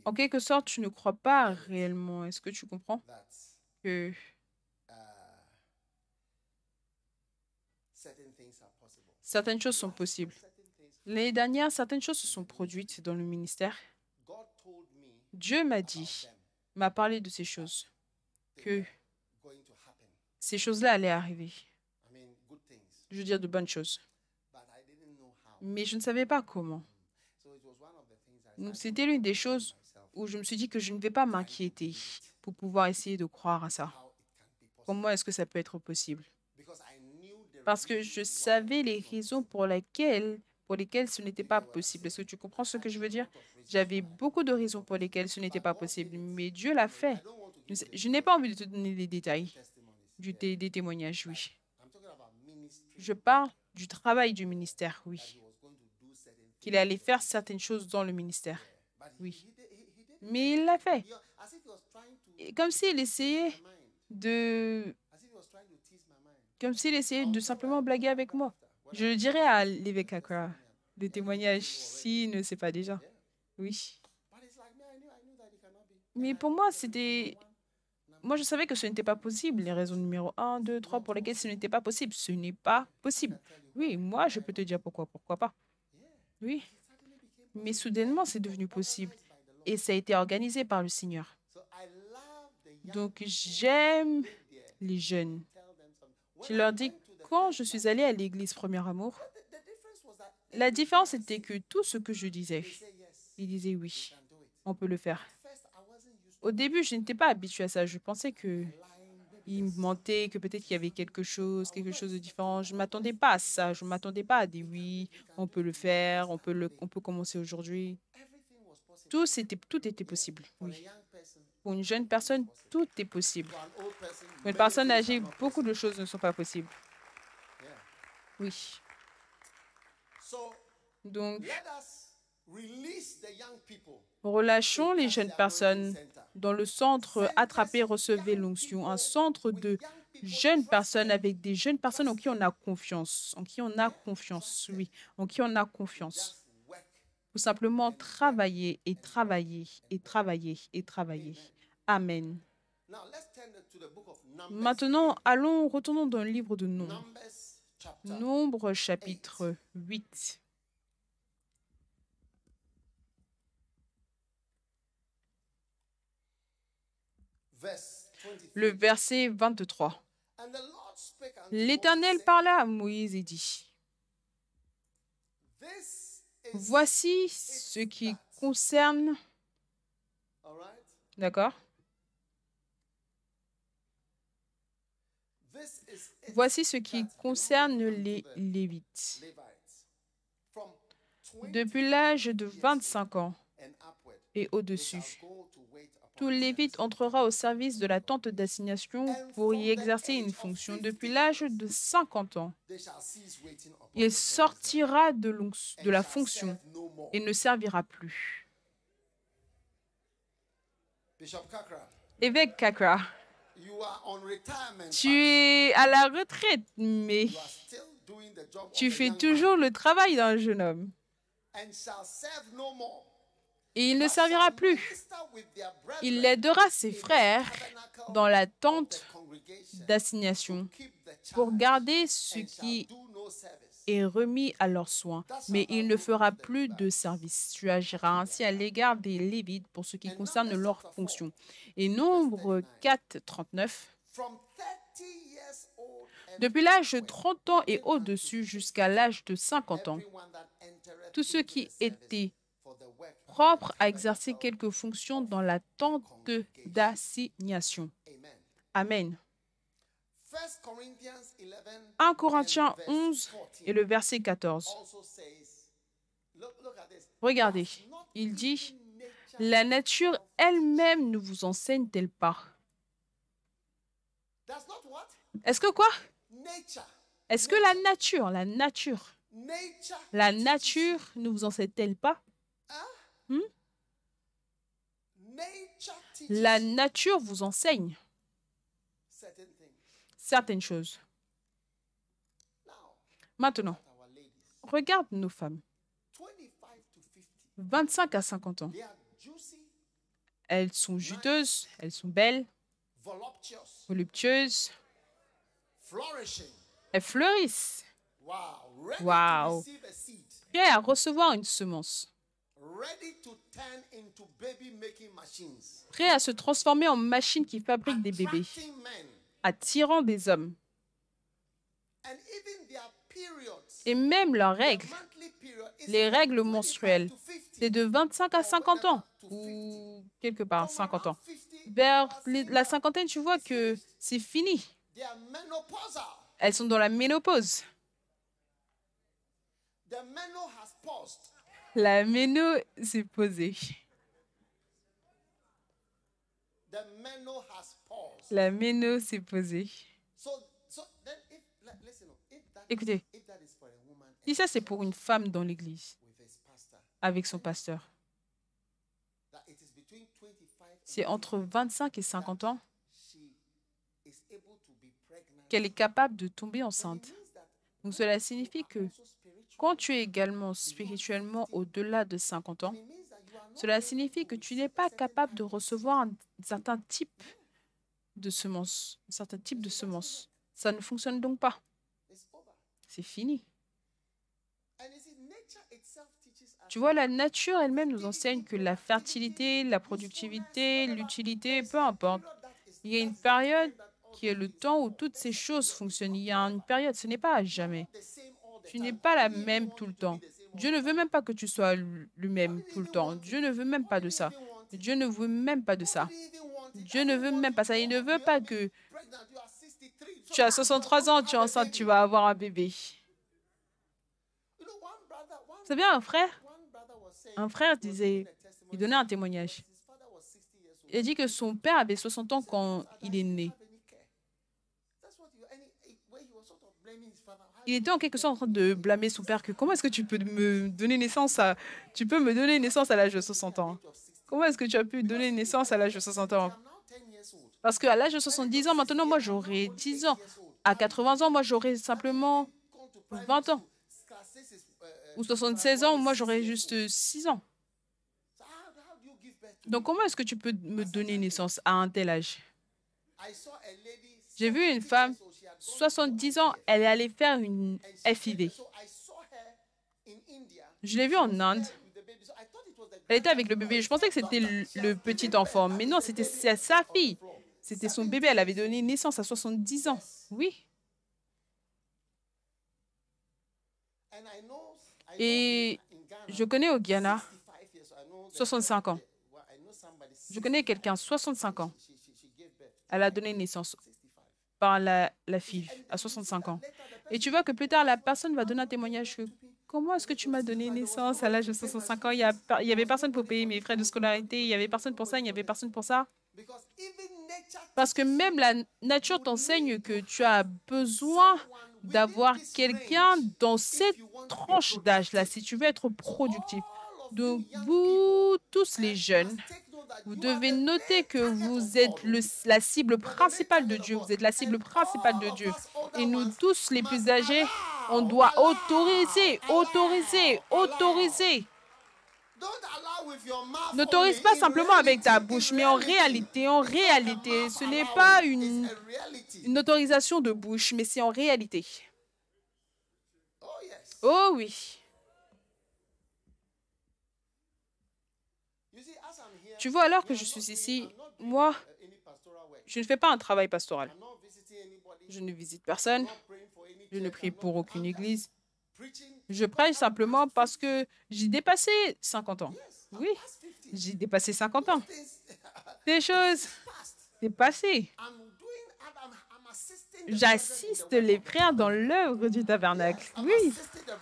en quelque sorte, tu ne crois pas réellement. Est-ce que tu comprends que certaines choses sont possibles? L'année dernière, certaines choses se sont produites dans le ministère. Dieu m'a parlé de ces choses, que ces choses-là allaient arriver. Je veux dire de bonnes choses. Mais je ne savais pas comment. Donc, c'était l'une des choses où je me suis dit que je ne vais pas m'inquiéter pour pouvoir essayer de croire à ça. Comment est-ce que ça peut être possible? Parce que je savais les raisons pour lesquelles ce n'était pas possible. Est-ce que tu comprends ce que je veux dire? J'avais beaucoup de raisons pour lesquelles ce n'était pas possible, mais Dieu l'a fait. Je n'ai pas envie de te donner les détails des témoignages, oui. Je parle du travail du ministère, oui. Qu'il allait faire certaines choses dans le ministère, oui. Mais il l'a fait. Et comme s'il essayait de simplement blaguer avec moi. Je le dirais à l'évêque Accra, le témoignage, s'il ne sait pas déjà. Oui. Mais pour moi, moi, je savais que ce n'était pas possible. Les raisons numéro 1, 2, 3 pour lesquelles ce n'était pas possible. Ce n'est pas possible. Oui, moi, je peux te dire pourquoi. Pourquoi pas? Oui. Mais soudainement, c'est devenu possible. Et ça a été organisé par le Seigneur. Donc, j'aime les jeunes. Je leur dis, quand je suis allée à l'église Premier Amour, la différence était que tout ce que je disais, ils disaient oui, on peut le faire. Au début, je n'étais pas habituée à ça. Je pensais qu'ils me mentaient, que peut-être qu'il y avait quelque chose de différent. Je ne m'attendais pas à ça. Je ne m'attendais pas à dire oui, on peut le faire, on peut commencer aujourd'hui. Tout était possible. Oui. Pour une jeune personne, tout est possible. Pour une personne âgée, beaucoup de choses ne sont pas possibles. Oui. Donc, relâchons les jeunes personnes dans le centre Attraper, Recevez l'onction, un centre de jeunes personnes avec des jeunes personnes en qui on a confiance, oui, en qui on a confiance. Pour simplement travailler et travailler et travailler et travailler. Amen. Maintenant, retournons dans le livre de Nombre. Nombre chapitre 8. Le verset 23. L'Éternel parla à Moïse et dit, voici ce qui concerne... D'accord? Voici ce qui concerne les Lévites. Depuis l'âge de 25 ans et au-dessus, tout lévite entrera au service de la tente d'assignation pour y exercer une fonction depuis l'âge de 50 ans. Il sortira de la fonction et ne servira plus. Évêque Kakra, tu es à la retraite, mais tu fais toujours le travail d'un jeune homme. Et il ne servira plus. Il aidera ses frères dans la tente d'assignation pour garder ce qui est remis à leurs soins, mais il ne fera plus de service. Tu agiras ainsi à l'égard des Lévites pour ce qui concerne leur fonction. Et Nombre 4, 39. Depuis l'âge de 30 ans et au-dessus jusqu'à l'âge de 50 ans, tous ceux qui étaient propres à exercer quelque fonction dans la tente d'assignation. Amen. 1 Corinthiens 11 et le verset 14. Regardez, il dit, « La nature elle-même ne vous enseigne-t-elle pas ?» Est-ce que quoi? Est-ce que la nature ne vous enseigne-t-elle pas? La nature vous enseigne certaines choses. Maintenant, regarde nos femmes. 25 à 50 ans. Elles sont juteuses, elles sont belles, voluptueuses. Elles fleurissent. Wow! Prêtes à recevoir une semence. Prêts à se transformer en machine qui fabrique des bébés, attirant des hommes. Et même leurs règles, les règles menstruelles, c'est de 25 à 50 ans, ou quelque part 50 ans. Vers la cinquantaine, tu vois que c'est fini. Elles sont dans la ménopause. La méno s'est posée. La méno s'est posée. Écoutez, si ça c'est pour une femme dans l'église, avec son pasteur, c'est entre 25 et 50 ans qu'elle est capable de tomber enceinte. Donc cela signifie que quand tu es également spirituellement au-delà de 50 ans, cela signifie que tu n'es pas capable de recevoir un certain type de semences. Ça ne fonctionne donc pas. C'est fini. Tu vois, la nature elle-même nous enseigne que la fertilité, la productivité, l'utilité, peu importe. Il y a une période qui est le temps où toutes ces choses fonctionnent. Il y a une période, ce n'est pas à jamais. Tu n'es pas la même tout le temps. Dieu ne veut même pas que tu sois le même tout le temps. Dieu ne veut même pas de ça. Dieu ne veut même pas de ça. Dieu ne veut même pas ça. Il ne veut pas que tu as 63 ans, tu es enceinte, tu vas avoir un bébé. C'est bien, un frère disait, il donnait un témoignage. Il a dit que son père avait 60 ans quand il est né. Il était en quelque sorte en train de blâmer son père que comment est-ce que tu peux me donner naissance à l'âge de 60 ans? Comment est-ce que tu as pu donner naissance à l'âge de 60 ans? Parce qu'à l'âge de 70 ans, maintenant, moi, j'aurai 10 ans. À 80 ans, moi, j'aurai simplement 20 ans. Ou 76 ans, moi, j'aurai juste 6 ans. Donc, comment est-ce que tu peux me donner naissance à un tel âge? J'ai vu une femme, 70 ans, elle est allée faire une FIV. Je l'ai vue en Inde. Elle était avec le bébé. Je pensais que c'était le petit enfant, mais non, c'était sa fille. C'était son bébé. Elle avait donné naissance à 70 ans. Oui. Et je connais au Ghana, 65 ans. Je connais quelqu'un, 65 ans. Elle a donné naissance. par la fille à 65 ans. Et tu vois que plus tard, la personne va donner un témoignage que comment est-ce que tu m'as donné naissance à l'âge de 65 ans? Il y avait personne pour payer mes frais de scolarité, il y avait personne pour ça, il n'y avait personne pour ça. Parce que même la nature t'enseigne que tu as besoin d'avoir quelqu'un dans cette tranche d'âge-là si tu veux être productif. Donc, vous, tous les jeunes, vous devez noter que vous êtes la cible principale de Dieu. Vous êtes la cible principale de Dieu. Et nous tous, les plus âgés, on doit autoriser, autoriser, autoriser. N'autorise pas simplement avec ta bouche, mais en réalité, ce n'est pas une autorisation de bouche, mais c'est en réalité. Oh oui. Tu vois, alors que je suis ici, moi, je ne fais pas un travail pastoral. Je ne visite personne. Je ne prie pour aucune église. Je prêche simplement parce que j'ai dépassé 50 ans. Oui, j'ai dépassé 50 ans. Des choses, c'est passé. J'assiste les frères dans l'œuvre du tabernacle. Oui,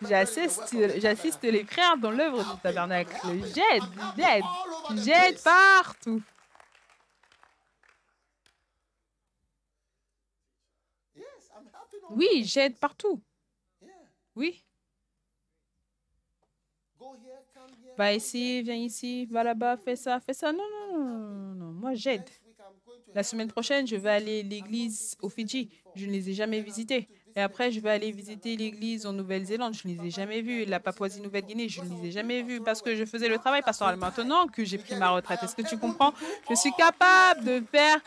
j'assiste les frères dans l'œuvre du tabernacle. J'aide partout. Oui, j'aide partout. Oui. Va ici, viens ici, va là-bas, fais ça, fais ça. Non, non, non, non, non. Moi, j'aide. La semaine prochaine, je vais aller à l'église aux Fidji. Je ne les ai jamais visitées. Et après, je vais aller visiter l'église en Nouvelle-Zélande. Je ne les ai jamais vues. La Papouasie-Nouvelle-Guinée, je ne les ai jamais vues parce que je faisais le travail pastoral. Maintenant que j'ai pris ma retraite, est-ce que tu comprends? Je suis capable de faire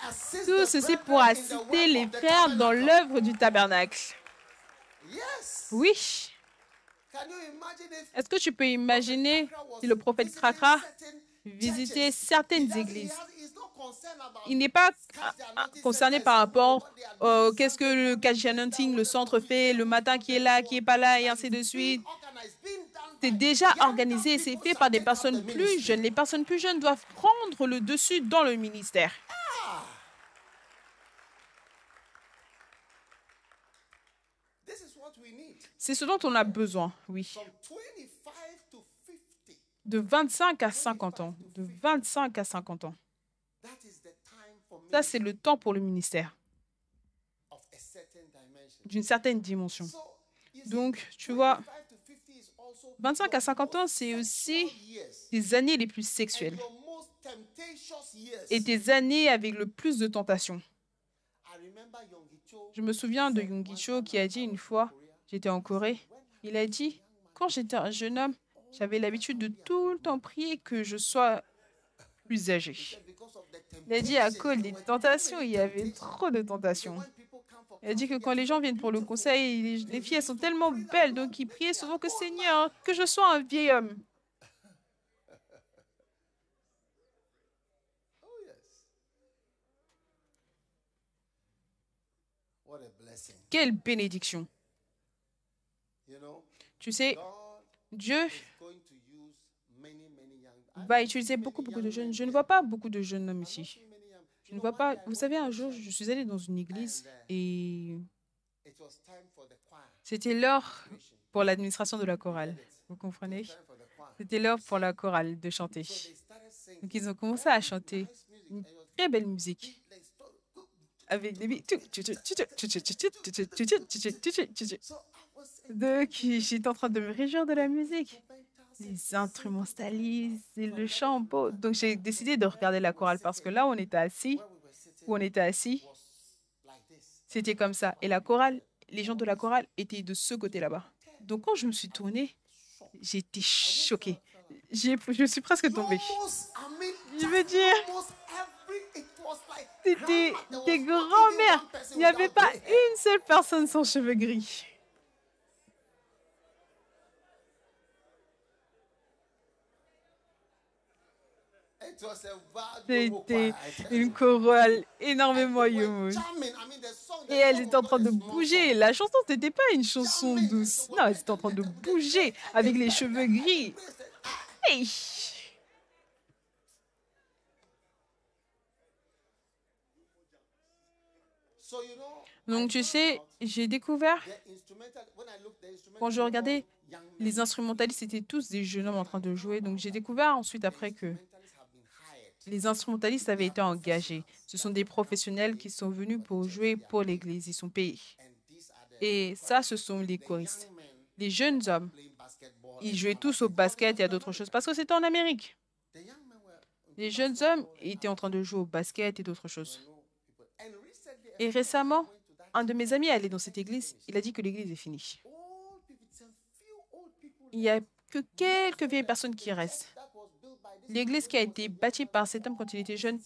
tout ceci pour assister les frères dans l'œuvre du tabernacle. Oui. Est-ce que tu peux imaginer si le prophète Krakra visitait certaines églises? Il n'est pas concerné par rapport à qu'est-ce que le Cash Anointing, le centre fait, le matin qui est là, qui n'est pas là, et ainsi de suite. C'est déjà organisé, c'est fait par des personnes plus jeunes. Les personnes plus jeunes doivent prendre le dessus dans le ministère. C'est ce dont on a besoin, oui. De 25 à 50 ans. De 25 à 50 ans. Ça, c'est le temps pour le ministère. D'une certaine dimension. Donc, tu vois, 25 à 50 ans, c'est aussi des années les plus sexuelles. Et des années avec le plus de tentation. Je me souviens de Yonggi Cho qui a dit une fois, j'étais en Corée, il a dit, quand j'étais un jeune homme, j'avais l'habitude de tout le temps prier que je sois plus âgé. Il a dit à cause des tentations, il y avait trop de tentations. Il a dit que quand les gens viennent pour le conseil, les filles elles sont tellement belles, donc ils priaient souvent que Seigneur, que je sois un vieil homme. Quelle bénédiction. Tu sais, Dieu va utiliser beaucoup de jeunes. Je ne vois pas beaucoup de jeunes hommes ici. Je ne vois pas. Vous savez, un jour, je suis allée dans une église et c'était l'heure pour l'administration de la chorale. Vous comprenez? C'était l'heure pour la chorale de chanter. Donc, ils ont commencé à chanter une très belle musique. Avec des donc, j'étais en train de me réjouir de la musique. Les instrumentalistes et le chant beau. Donc, j'ai décidé de regarder la chorale parce que là, où on était assis, c'était comme ça. Et la chorale, les gens de la chorale étaient de ce côté là-bas. Donc, quand je me suis tournée, j'ai été choquée. Je suis presque tombée. Je veux dire, c'était des grands-mères. Il n'y avait pas une seule personne sans cheveux gris. C'était une chorale énormément humour. Et elle était en train de bouger. La chanson, ce n'était pas une chanson douce. Non, elle était en train de bouger avec les cheveux gris. Hey! Donc, tu sais, j'ai découvert, quand je regardais, les instrumentalistes étaient tous des jeunes hommes en train de jouer. Donc, j'ai découvert ensuite, après, que les instrumentalistes avaient été engagés. Ce sont des professionnels qui sont venus pour jouer pour l'Église. Ils sont payés. Et ça, ce sont les choristes. Les jeunes hommes, ils jouaient tous au basket et à d'autres choses parce que c'était en Amérique. Les jeunes hommes étaient en train de jouer au basket et d'autres choses. Et récemment, un de mes amis est allé dans cette église. Il a dit que l'église est finie. Il n'y a que quelques vieilles personnes qui restent. L'église qui a été bâtie par cet homme quand il était jeune,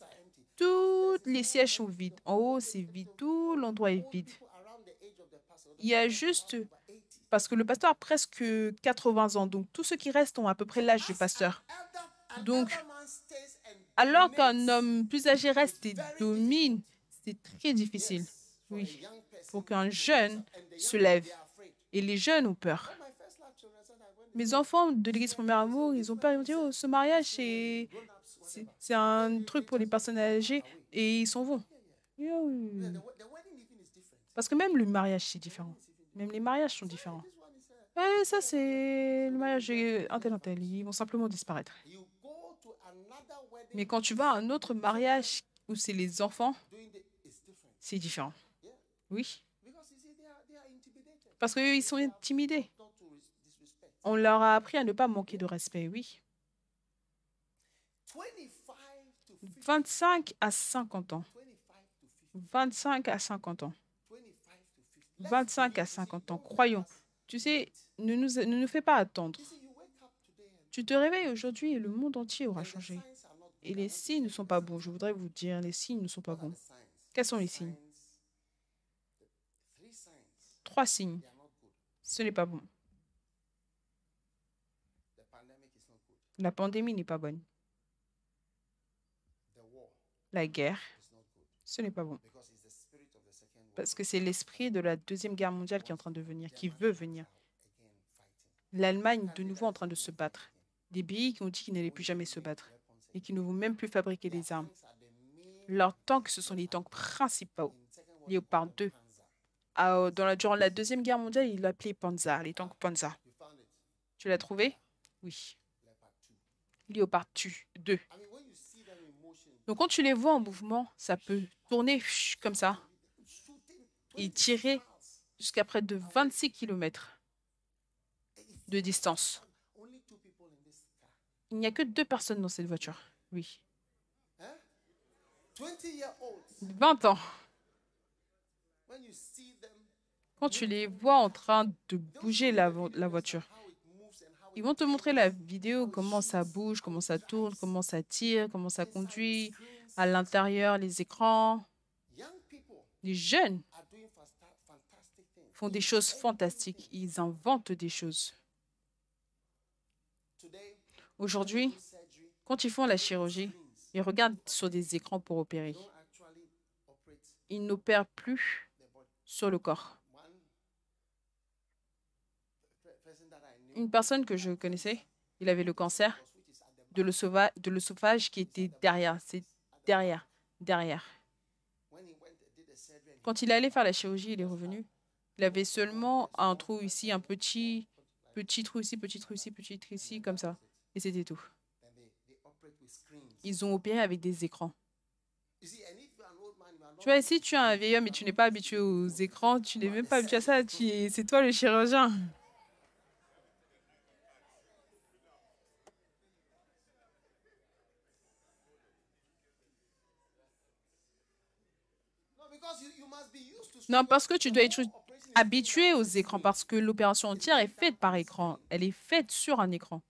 tous les sièges sont vides. En haut, c'est vide. Tout l'endroit est vide. Il y a juste... Parce que le pasteur a presque 80 ans. Donc, tous ceux qui restent ont à peu près l'âge du pasteur. Donc, alors qu'un homme plus âgé reste et domine, c'est très difficile. Oui, pour qu'un jeune se lève. Et les jeunes ont peur. Mes enfants de l'église Premier Amour, ils ont peur. Ils ont dit, oh, ce mariage, c'est un truc pour les personnes âgées. Et ils s'en vont. Oui. Parce que même le mariage, c'est différent. Même les mariages sont différents. Et ça, c'est le mariage un tel, un tel. Ils vont simplement disparaître. Mais quand tu vas à un autre mariage où c'est les enfants, c'est différent. Oui. Parce qu'ils sont intimidés. On leur a appris à ne pas manquer de respect, oui. 25 à 50 ans. 25 à 50 ans. 25 à 50 ans, croyons. Tu sais, ne nous fais pas attendre. Tu te réveilles aujourd'hui et le monde entier aura changé. Et les signes ne sont pas bons. Je voudrais vous dire, les signes ne sont pas bons. Quels sont les signes? 3 signes. Ce n'est pas bon. La pandémie n'est pas bonne. La guerre, ce n'est pas bon. Parce que c'est l'esprit de la Deuxième Guerre mondiale qui est en train de venir, qui veut venir. L'Allemagne, de nouveau, en train de se battre. Des pays qui ont dit qu'ils n'allaient plus jamais se battre et qui ne vont même plus fabriquer des armes. Leurs tanks, ce sont les tanks principaux. Léopard 2. Durant la Deuxième Guerre mondiale, ils l'appelaient Panzer, les tanks Panzer. Tu l'as trouvé? Oui. Léopard 2. Donc, quand tu les vois en mouvement, ça peut tourner comme ça et tirer jusqu'à près de 26 km de distance. Il n'y a que 2 personnes dans cette voiture. Oui. 20 ans. Quand tu les vois en train de bouger la voiture, ils vont te montrer la vidéo, comment ça bouge, comment ça tourne, comment ça tire, comment ça conduit, à l'intérieur, les écrans. Les jeunes font des choses fantastiques. Ils inventent des choses. Aujourd'hui, quand ils font la chirurgie, ils regardent sur des écrans pour opérer. Ils n'opèrent plus sur le corps. Une personne que je connaissais, il avait le cancer de l'œsophage qui était derrière. C'est derrière. Quand il allait faire la chirurgie, il est revenu. Il avait seulement un trou ici, un petit trou ici, petit trou ici, petit trou ici, comme ça. Et c'était tout. Ils ont opéré avec des écrans. Tu vois, si tu es un vieil homme et tu n'es pas habitué aux écrans, tu n'es même pas habitué à ça, c'est toi le chirurgien. Non, parce que tu dois être habitué aux écrans, parce que l'opération entière est faite par écran. Elle est faite sur un écran.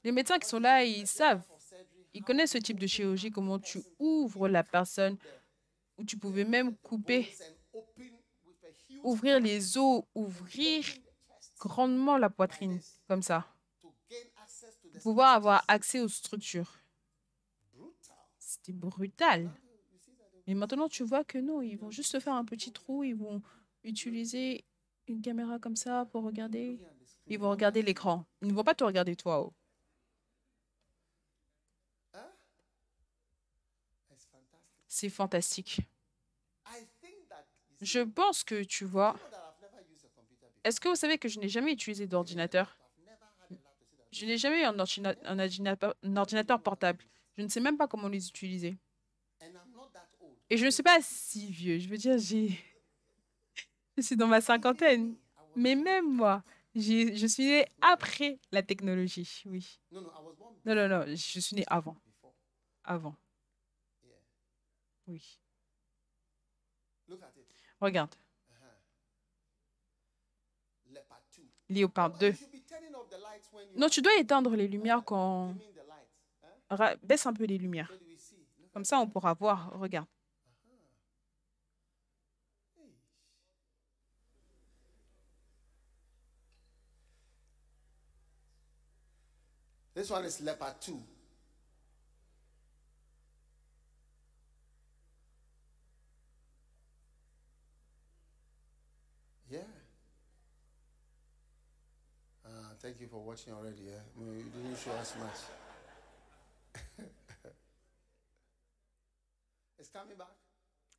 Les médecins qui sont là, ils savent. Ils connaissent ce type de chirurgie, comment tu ouvres la personne, où tu pouvais même couper, ouvrir les os, ouvrir grandement la poitrine, comme ça, pour pouvoir avoir accès aux structures. C'était brutal. Mais maintenant, tu vois que non, ils vont juste se faire un petit trou, ils vont utiliser une caméra comme ça pour regarder. Ils vont regarder l'écran. Ils ne vont pas te regarder toi. Oh. C'est fantastique. Je pense que tu vois. Est-ce que vous savez que je n'ai jamais utilisé d'ordinateur? Je n'ai jamais eu un ordinateur portable. Je ne sais même pas comment les utiliser. Et je ne suis pas si vieux. Je veux dire, je suis dans ma cinquantaine. Mais même moi, je suis née après la technologie, oui. Non, non, non, je suis née avant. Avant, oui. Regarde, Léopard 2. Non, tu dois éteindre les lumières quand... Baisse un peu les lumières. Comme ça, on pourra voir. Regarde. This one is Leopard 2. Yeah. Thank you for watching already. Yeah? I mean, you didn't show us much. It's coming back.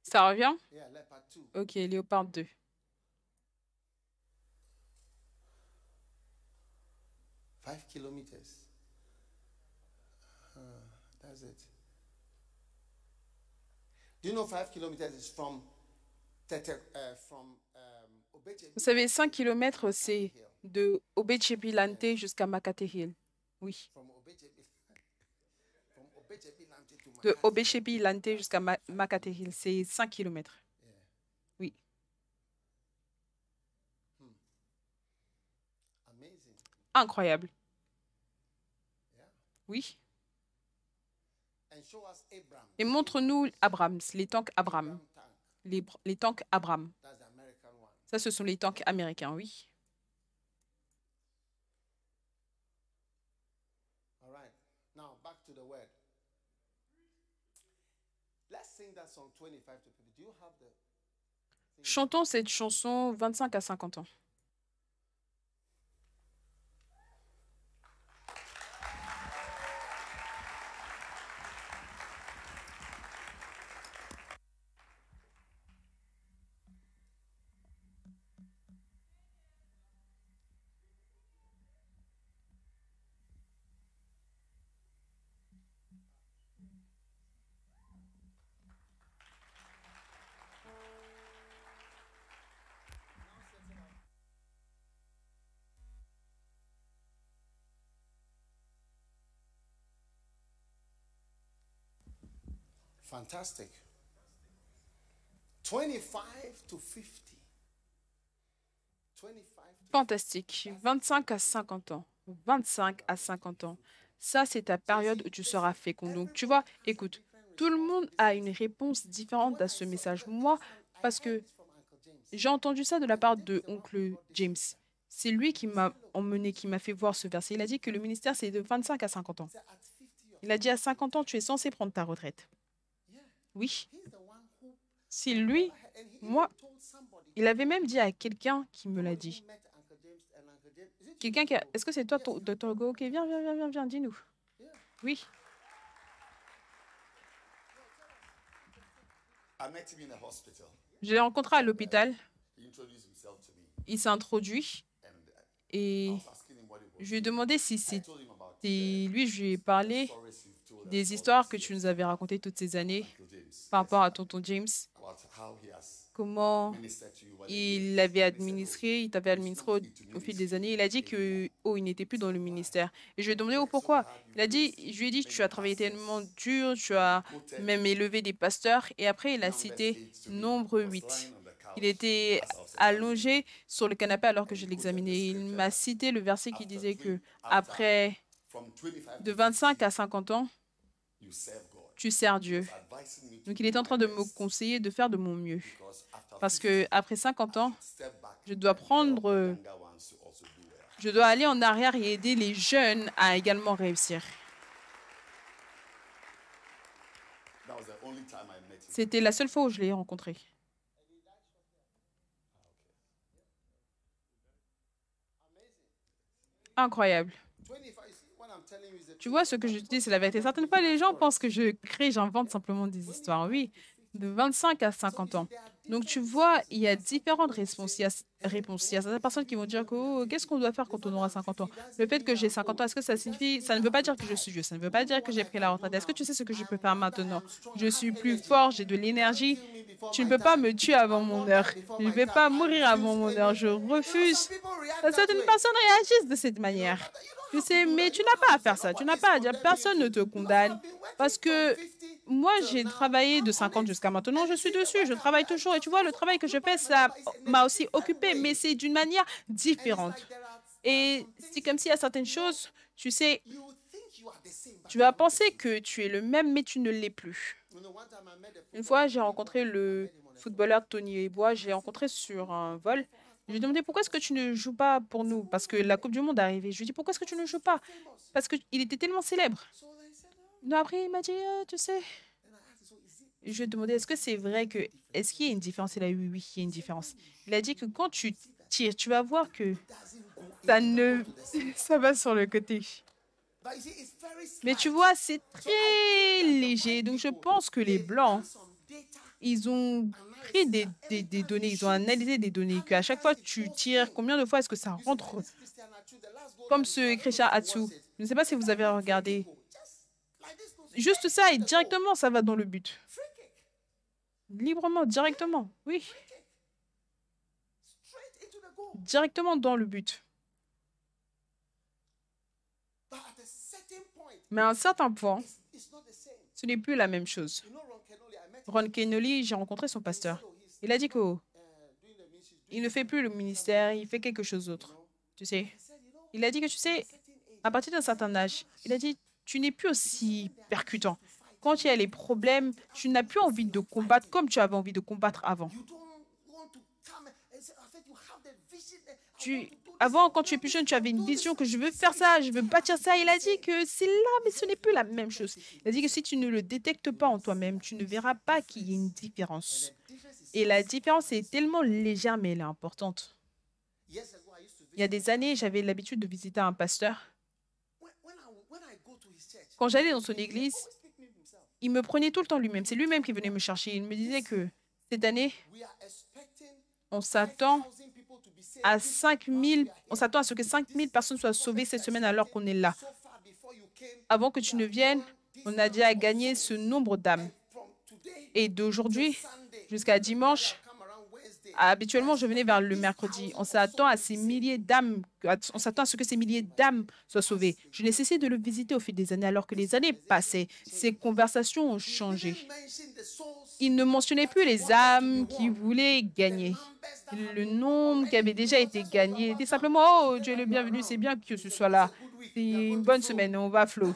Ça revient? Yeah, Leopard 2. Ok, Léopard 2. 5 kilometers. That's it. Do you know 5 kilometers is from Vous savez, 5 km, c'est de Obechepilante jusqu'à Makate Hill. Oui. De Obechepilante jusqu'à Makate Hill, c'est 5 km. Oui. Incroyable. Oui. Et montre-nous Abrams, les tanks Abrams. Les tanks Abrams. Ça, ce sont les tanks américains, oui. Chantons cette chanson 25 à 50 ans. Fantastic. 25 to 50. Fantastique. 25 à 50 ans. 25 à 50 ans. Ça, c'est ta période où tu seras fécond. Donc, tu vois, écoute, tout le monde a une réponse différente à ce message. Moi, parce que j'ai entendu ça de la part de oncle James. C'est lui qui m'a emmené, qui m'a fait voir ce verset. Il a dit que le ministère, c'est de 25 à 50 ans. Il a dit à 50 ans, tu es censé prendre ta retraite. Oui. C'est lui. Moi, il avait même dit à quelqu'un qui me l'a dit. Quelqu'un qui a... Est-ce que c'est toi, Dr. Go? Ok, viens, dis-nous. Oui. Je l'ai rencontré à l'hôpital. Il s'est introduit et je lui ai demandé si c'était lui. Je lui ai parlé des histoires que tu nous avais racontées toutes ces années par rapport à tonton James, comment il l'avait administré, il t'avait administré au fil des années. Il a dit que il n'était plus dans le ministère. Et je lui ai demandé pourquoi. Je lui ai dit, tu as travaillé tellement dur, tu as même élevé des pasteurs. Et après, il a cité Nombre 8. Il était allongé sur le canapé alors que je l'examinais. Il m'a cité le verset qui disait que après de 25 à 50 ans, tu sers Dieu. Donc, il est en train de me conseiller de faire de mon mieux. Parce qu'après 50 ans, je dois aller en arrière et aider les jeunes à également réussir. C'était la seule fois où je l'ai rencontré. Incroyable. Tu vois, ce que je te dis, c'est la vérité. Certaines fois, les gens pensent que je crée, j'invente simplement des histoires. Oui, de 25 à 50 ans. Donc, tu vois, il y a différentes réponses. Il y a certaines personnes qui vont dire que oh, qu'est-ce qu'on doit faire quand on aura 50 ans? Le fait que j'ai 50 ans, est-ce que ça signifie... Ça ne veut pas dire que je suis vieux. Ça ne veut pas dire que j'ai pris la retraite. Est-ce que tu sais ce que je peux faire maintenant? Je suis plus fort, j'ai de l'énergie. Tu ne peux pas me tuer avant mon heure. Je ne vais pas mourir avant mon heure. Je refuse. Certaines personnes réagissent de cette manière. Tu sais, mais tu n'as pas à faire ça. Tu n'as pas à dire personne ne te condamne. Parce que moi, j'ai travaillé de 50 jusqu'à maintenant. Je suis dessus. Je travaille toujours. Et tu vois, le travail que je fais, ça m'a aussi occupé, mais c'est d'une manière différente. Et c'est comme s'il y a certaines choses, tu sais, tu vas penser que tu es le même, mais tu ne l'es plus. Une fois, j'ai rencontré le footballeur Tony Ebois. Je l'ai rencontré sur un vol. Je lui ai demandé pourquoi est-ce que tu ne joues pas pour nous? Parce que la Coupe du Monde est arrivée. Je lui ai dit pourquoi est-ce que tu ne joues pas? Parce qu'il était tellement célèbre. Non, après, il m'a dit, tu sais. Je lui ai demandé est-ce que c'est vrai que. Est-ce qu'il y a une différence? Il a dit oui, oui, il y a une différence. Il a dit que quand tu tires, tu vas voir que ça ne. Ça va sur le côté. Mais tu vois, c'est très léger. Donc, je pense que les Blancs, ils ont pris des données, ils ont analysé des données, qu'à chaque fois que tu tires, combien de fois est-ce que ça rentre? Comme ce Christian Atsu. Je ne sais pas si vous avez regardé. Juste ça, et directement, ça va dans le but. Librement, directement, oui. Directement dans le but. Mais à un certain point, ce n'est plus la même chose. Ron Kenoly, j'ai rencontré son pasteur. Il a dit qu'il ne fait plus le ministère, il fait quelque chose d'autre. Tu sais. Il a dit que, tu sais, à partir d'un certain âge, il a dit, tu n'es plus aussi percutant. Quand il y a les problèmes, tu n'as plus envie de combattre comme tu avais envie de combattre avant. Avant, quand tu es plus jeune, tu avais une vision que je veux faire ça, je veux bâtir ça. Il a dit que c'est là, mais ce n'est plus la même chose. Il a dit que si tu ne le détectes pas en toi-même, tu ne verras pas qu'il y a une différence. Et la différence est tellement légère, mais elle est importante. Il y a des années, j'avais l'habitude de visiter un pasteur. Quand j'allais dans son église, il me prenait tout le temps lui-même. C'est lui-même qui venait me chercher. Il me disait que cette année, on s'attend à 5000, on s'attend à ce que 5000 personnes soient sauvées cette semaine alors qu'on est là. Avant que tu ne viennes, on a déjà gagné ce nombre d'âmes. Et d'aujourd'hui jusqu'à dimanche, habituellement, je venais vers le mercredi. On s'attend à ces milliers d'âmes, on s'attend à ce que ces milliers d'âmes soient sauvées. Je n'ai cessé de le visiter au fil des années alors que les années passaient. Ces conversations ont changé. Il ne mentionnait plus les âmes qui voulaient gagner. Le nombre qui avait déjà été gagné était simplement « Oh, Dieu est le bienvenu, c'est bien que ce soit là. C'est une bonne semaine, on va flot. »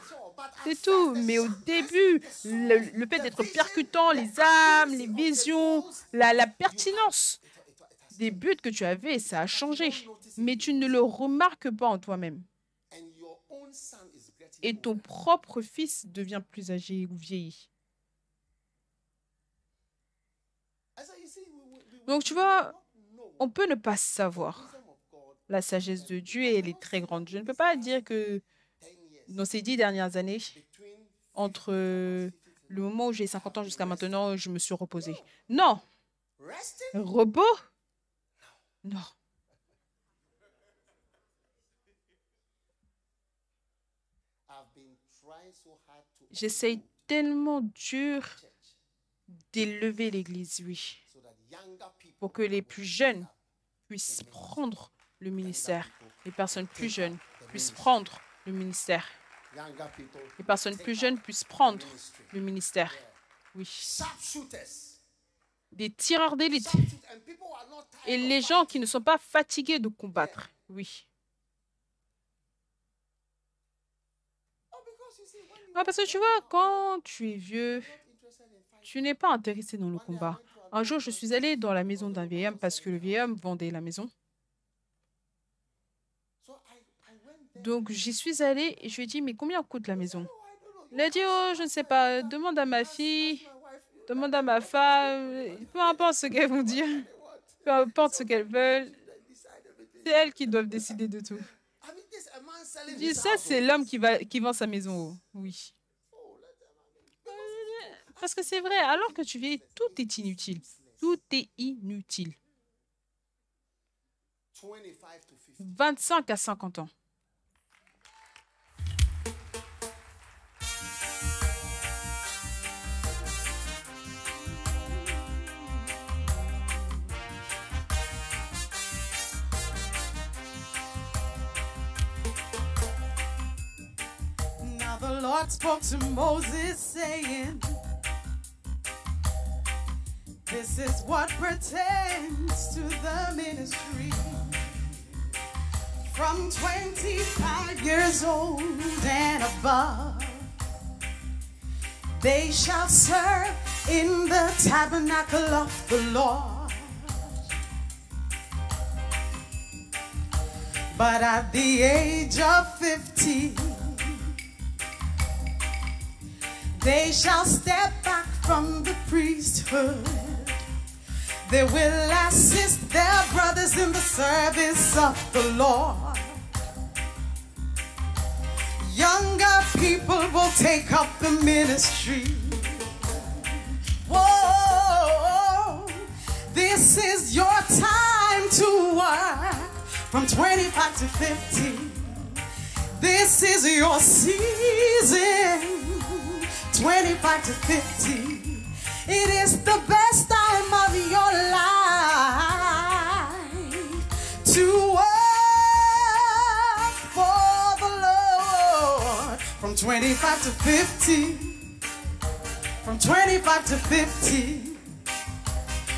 C'est tout. Mais au début, le fait d'être percutant, les âmes, les visions, la pertinence des buts que tu avais, ça a changé. Mais tu ne le remarques pas en toi-même. Et ton propre fils devient plus âgé ou vieilli. Donc, tu vois, on peut ne pas savoir. La sagesse de Dieu, elle est très grande. Je ne peux pas dire que dans ces 10 dernières années, entre le moment où j'ai 50 ans jusqu'à maintenant, je me suis reposée. Non. Repos? Non. J'essaye tellement dur d'élever l'Église, oui, pour que les plus jeunes puissent prendre le ministère. Les personnes plus jeunes puissent prendre le ministère. Les personnes plus jeunes puissent prendre le ministère. Oui. Des tireurs d'élite. Et les gens qui ne sont pas fatigués de combattre. Oui. Ah, parce que tu vois, quand tu es vieux, tu n'es pas intéressé dans le combat. Un jour, je suis allée dans la maison d'un vieil homme parce que le vieil homme vendait la maison. Donc, j'y suis allée et je lui ai dit, mais combien coûte la maison? Il a dit, oh, je ne sais pas, demande à ma fille, demande à ma femme, peu importe ce qu'elles vont dire, peu importe ce qu'elles veulent, c'est elles qui doivent décider de tout. Je dis, ça, c'est l'homme qui vend sa maison. Oui. Parce que c'est vrai, alors que tu vieillis, tout est inutile. Tout est inutile. 25 à 50 ans. Now the Lord spoke to Moses saying, this is what pertains to the ministry. From 25 years old and above, they shall serve in the tabernacle of the Lord. But at the age of 50, they shall step back from the priesthood. They will assist their brothers in the service of the Lord. Younger people will take up the ministry. Whoa, this is your time to work from 25 to 50. This is your season, 25 to 50. It is the best time of your life to work for the Lord. From 25 to 50, from 25 to 50,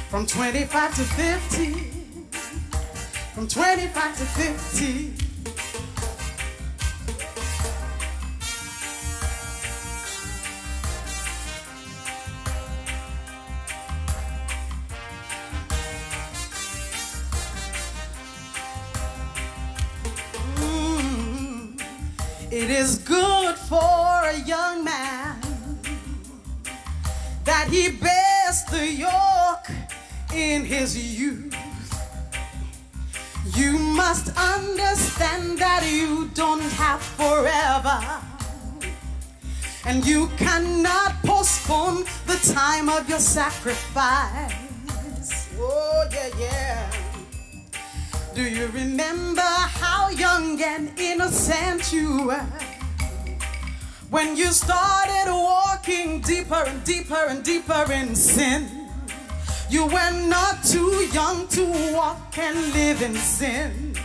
from 25 to 50, from 25 to 50. It is good for a young man that he bears the yoke in his youth. You must understand that you don't have forever, and you cannot postpone the time of your sacrifice. Oh, yeah, yeah. Do you remember how young and innocent you were when you started walking deeper and deeper and deeper in sin? You were not too young to walk and live in sin.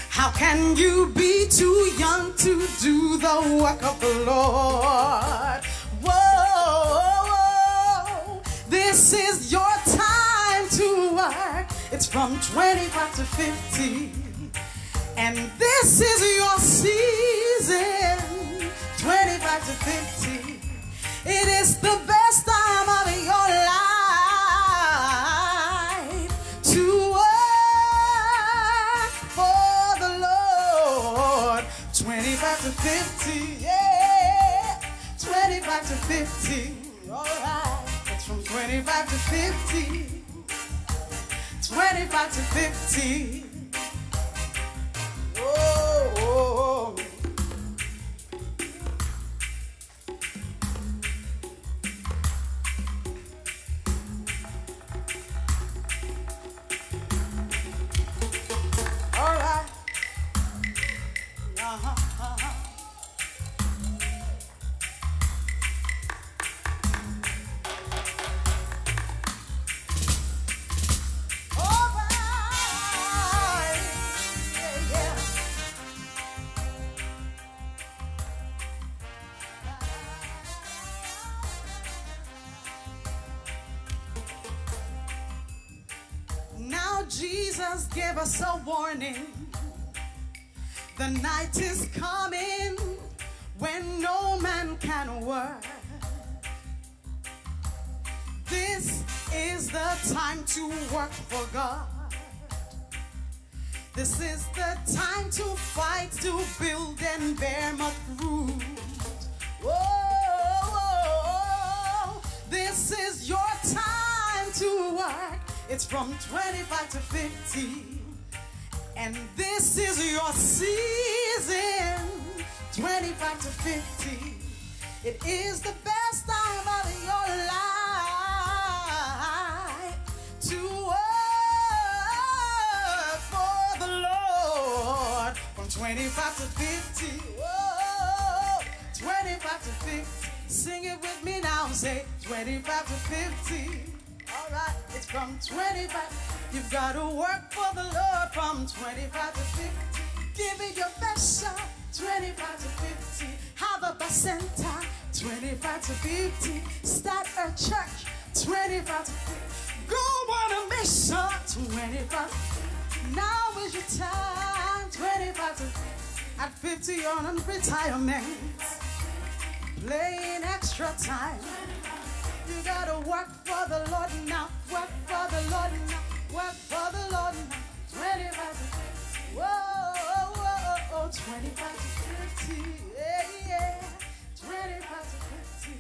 How can you be too young to do the work of the Lord? Whoa, this is your time to work. It's from 25 to 50, and this is your season, 25 to 50. It is the best time of your life to work for the Lord. 25 to 50, yeah, 25 to 50, all right. It's from 25 to 50. 25 to 50. Oh, oh, oh. All right. Now Jesus gave us a warning. The night is coming when no man can work. This is the time to work for God. This is the time to fight, to build and bear much fruit. Whoa, this is your time to work. It's from 25 to 50. And this is your season, 25 to 50. It is the best time of your life 25 to 50. Whoa, 25 to 50. Sing it with me now. Say 25 to 50. All right, it's from 25. You've got to work for the Lord from 25 to 50. Give it your best shot. 25 to 50. Have a bacenta. 25 to 50. Start a church. 25 to 50. Go on a mission. 25 to 50. Now is your time. 25 to 50. At 50 you're on retirement. Playing extra time. You gotta work for the Lord now. Work for the Lord now. Work for the Lord now. 25 to 50. Whoa, whoa, whoa, whoa. 25 to 50. Yeah, yeah. 25 to 50.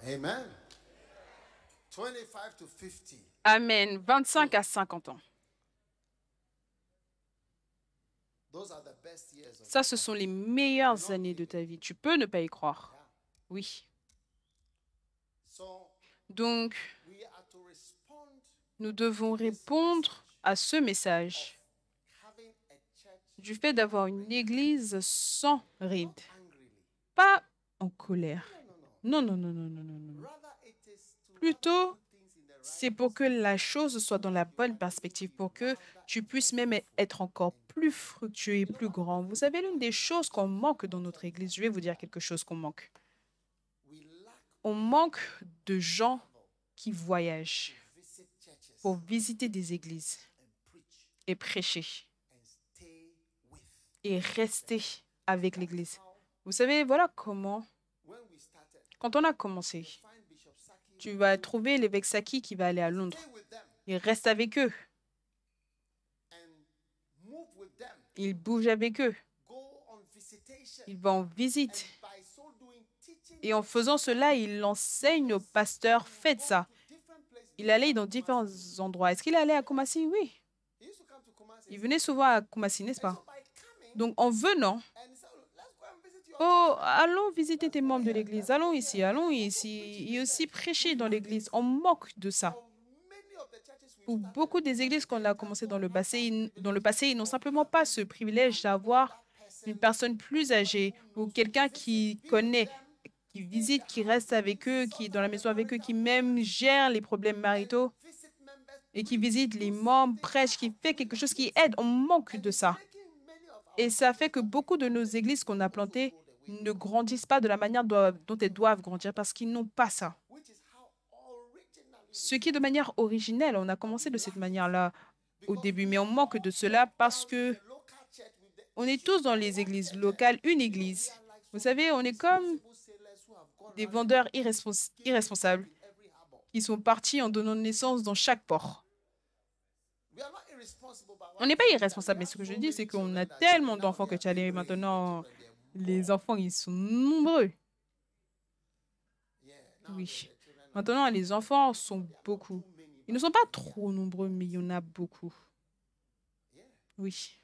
Amen. 25 to 50. Amen. 25 à 50 ans. Those are the best years of Ça, ce sont les meilleures années de ta vie. Tu peux ne pas y croire. Oui. So Donc, we are to respond nous devons répondre à ce message having a church du fait d'avoir une église sans ride. angrily. Pas en colère. Non, non, non, non, non, non, non. Rather it is to Plutôt, put things in the right. c'est pour que la chose soit dans la bonne perspective, pour que tu puisses même être encore plus fructueux et plus grand. Vous savez, l'une des choses qu'on manque dans notre église, je vais vous dire quelque chose qu'on manque. We lack On manque de gens qui voyagent visit churches pour visiter des églises and preach et prêcher and stay with. et rester avec l'église. Vous savez, voilà comment, When we started, quand on a commencé, find Bishop Saki, tu vas trouver l'évêque Saki qui va aller à Londres. stay with them Il reste avec eux, and move with them. il bouge avec eux, Go on visitation. il va en visite. And by so doing, teaching Et en faisant cela, il enseigne aux pasteurs, faites ça. different places. Il allait dans différents endroits. Est-ce qu'il allait à Kumasi? Oui. He used to come to Kumasi. Il venait souvent à Kumasi, n'est-ce pas? So by coming Donc, en venant, and say, let's go and visit your oh, allons visiter tes membres de l'église, allons ici, et aussi prêcher dans l'église. On manque de ça. many of the churches we Pour beaucoup des églises qu'on a commencé dans le passé, ils n'ont simplement pas ce privilège d'avoir une personne plus âgée ou quelqu'un qui connaît, qui visite, qui reste avec eux, qui est dans la maison avec eux, qui même gère les problèmes maritaux visit members et qui visite les membres, prêche, qui fait quelque chose qui aide. On manque de ça. making many of our Et ça fait que beaucoup de nos églises qu'on a plantées ne grandissent pas de la manière dont elles doivent grandir parce qu'ils n'ont pas ça. which is how originally Ce qui est de manière originelle, on a commencé de cette manière-là au début, mais on manque de cela parce que local church with the on est tous dans les églises locales, une église. Vous savez, on est comme people sailors who have gone des vendeurs irresponsables every harbor. qui sont partis en donnant naissance dans chaque port. We are not irresponsible, but On n'est pas irresponsable, mais ce que je dis, c'est qu'on a tellement d'enfants que tu as maintenant, les enfants, ils sont nombreux. yeah, now Oui. the children Maintenant, les enfants sont beaucoup. Ils ne sont pas trop nombreux, mais il y en a beaucoup. yeah. Oui.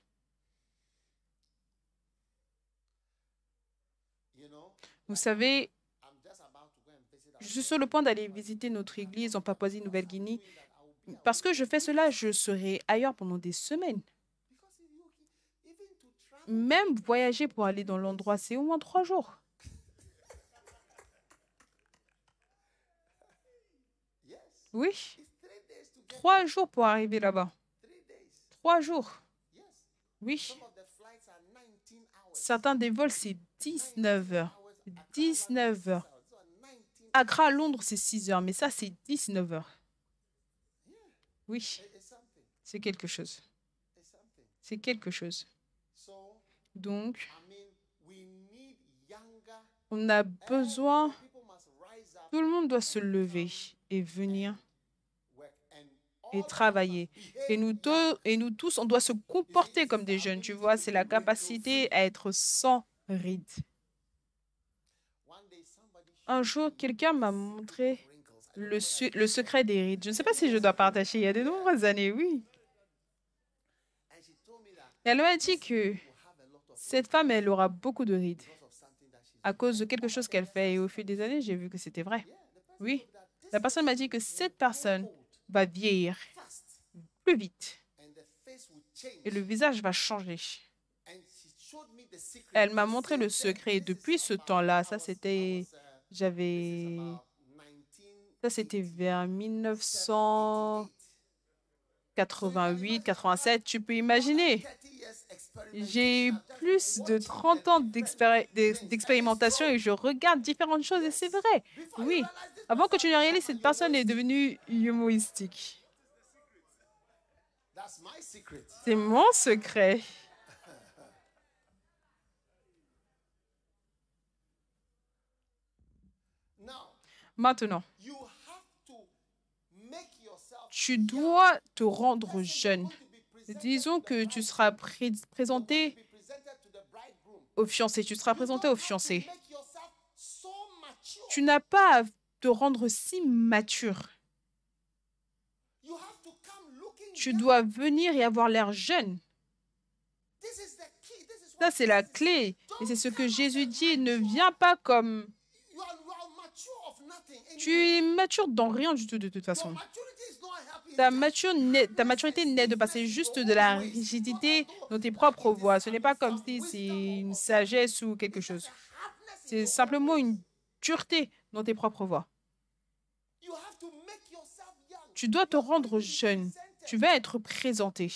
You know, Vous savez, I'm just about to go and visit our je suis sur le point d'aller visiter notre église en Papouasie-Nouvelle-Guinée. Parce que je fais cela, je serai ailleurs pendant des semaines. because if you even to travel Même voyager pour aller dans l'endroit, c'est au moins 3 jours. yes, Oui, it's 3 days to get 3 jours pour arriver là-bas. 3 days. 3 jours. Yes. Oui. Some of the flights are 19 hours. Certains des vols, c'est 19 heures. 19 heures. So 19 Accra à Londres, c'est 6 heures, mais ça, c'est 19 heures. Oui, it's something. c'est quelque chose. It's something. C'est quelque chose. So Donc, I mean, we need younger on a besoin, people must rise up, tout le monde doit se lever et venir work and et travailler. Et nous tous, on doit se comporter comme des jeunes. Tu vois, c'est la capacité à être sans rides. one day somebody Un jour, quelqu'un m'a montré wrinkles. le secret des rides. Je ne sais pas si je dois partager. Il y a de nombreuses années, oui. And she told me that Elle m'a dit que you have a lot of cette femme, elle aura beaucoup de rides because of something that she's à cause de quelque chose qu'elle fait. Et au fil des années, j'ai vu que c'était vrai. Oui. La personne m'a dit que cette personne va vieillir plus vite et le visage va changer. Elle m'a montré le secret. Et depuis ce temps-là, ça c'était vers 1988, 87. Tu peux imaginer. J'ai plus de 30 ans d'expérimentation et je regarde différentes choses et c'est vrai. Oui. Avant que tu ne réalises, cette personne est devenue humoristique. C'est mon secret. Maintenant, tu dois te rendre jeune. Disons que tu seras présenté au fiancé. Tu seras présenté au fiancé. Tu n'as pas à te rendre si mature. Tu dois venir et avoir l'air jeune. Ça, c'est la clé. Et c'est ce que Jésus dit. Ne viens pas comme... Tu es mature dans rien du tout de toute façon. Ta maturité n'est de passer juste de la rigidité dans tes propres voies. Ce n'est pas comme si c'est une sagesse ou quelque chose. C'est simplement une dureté dans tes propres voies. Tu dois te rendre jeune. Tu vas être présenté.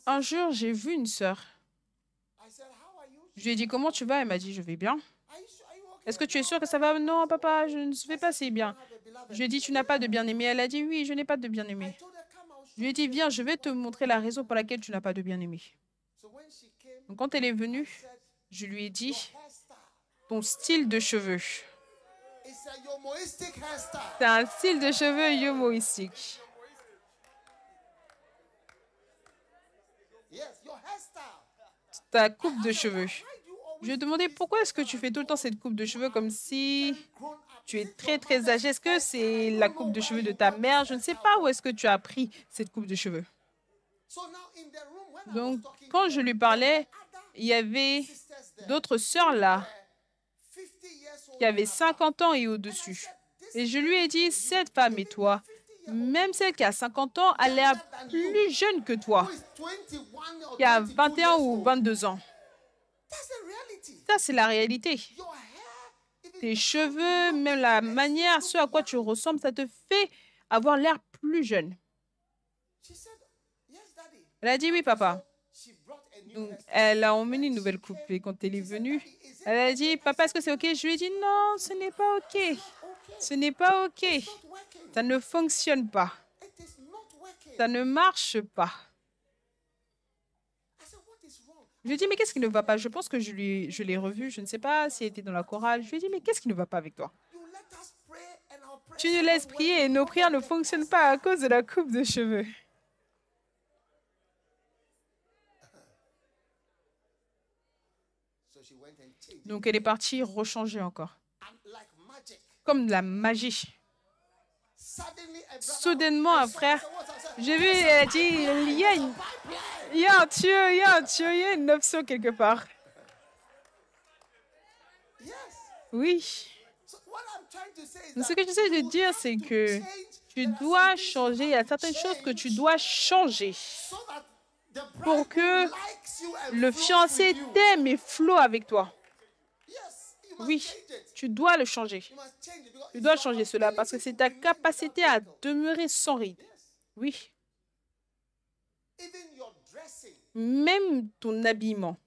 Un jour, j'ai vu une sœur. Je lui ai dit, comment tu vas? Elle m'a dit, je vais bien. Est-ce que tu es sûr que ça va? Non, papa, je ne vais pas si bien. Je lui ai dit, tu n'as pas de bien-aimé. Elle a dit, oui, je n'ai pas de bien-aimé. Je lui ai dit, viens, je vais te montrer la raison pour laquelle tu n'as pas de bien-aimé. Donc, quand elle est venue, je lui ai dit, ton style de cheveux. C'est un style de cheveux humoristique. Ta coupe de cheveux. Je lui ai demandé pourquoi est-ce que tu fais tout le temps cette coupe de cheveux comme si tu es très, très âgé. Est-ce que c'est la coupe de cheveux de ta mère? Je ne sais pas où est-ce que tu as pris cette coupe de cheveux. Donc, quand je lui parlais, il y avait d'autres sœurs là qui avaient 50 ans et au-dessus. Et je lui ai dit, cette femme et toi, même celle qui a 50 ans, a l'air plus jeune que toi, qui a 21 ou 22 ans. Ça, c'est la réalité. Tes cheveux, même la manière, ce à quoi tu ressembles, ça te fait avoir l'air plus jeune. Elle a dit, oui, papa. Donc, elle a emmené une nouvelle coupe. Et quand elle est venue, elle a dit, papa, est-ce que c'est OK? Je lui ai dit, non, ce n'est pas OK. Ce n'est pas OK. Ça ne fonctionne pas. Ça ne marche pas. Je lui ai dit, mais qu'est-ce qui ne va pas? Je pense que je l'ai revu. Je ne sais pas si elle était dans la chorale. Je lui ai dit, mais qu'est-ce qui ne va pas avec toi? Tu nous laisses prier et nos prières ne fonctionnent pas à cause de la coupe de cheveux. Donc, elle est partie rechanger encore. Comme de la magie. Soudainement, un frère, j'ai vu, elle a dit, il y a un Dieu, il y a un Dieu, il y a une option quelque part. Oui. Donc, ce que j'essaie de dire, c'est que tu dois changer. Il y a certaines choses que tu dois changer pour que le fiancé t'aime et flotte avec toi. Oui, tu dois le changer. Tu dois changer cela parce que c'est ta capacité à demeurer sans ride. Oui. Même ton habillement.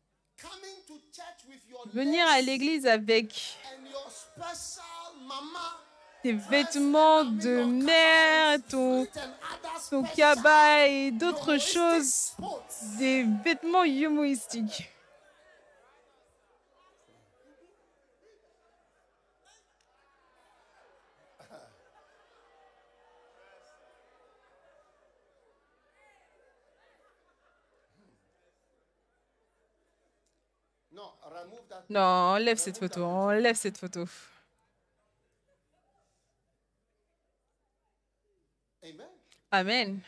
Venir à l'église avec tes vêtements de mère, ton cabas et d'autres choses, des vêtements humoristiques. Non, enlève cette photo, enlève cette photo. Amen.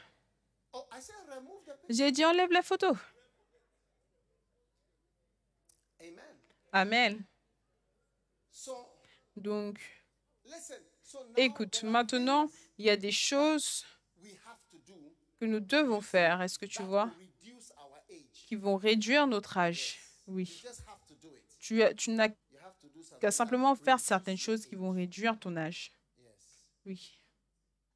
J'ai dit enlève la photo. Amen. So, Donc, listen. So now écoute, there are maintenant, things il y a des choses we have to do que nous devons faire, est-ce que tu that vois, will reduce our age. qui vont réduire notre âge. Oui. You just have to do it. Tu n'as You have to do something qu'à that simplement faire reduces certaines your choses qui age. vont réduire ton âge. Yes. Oui.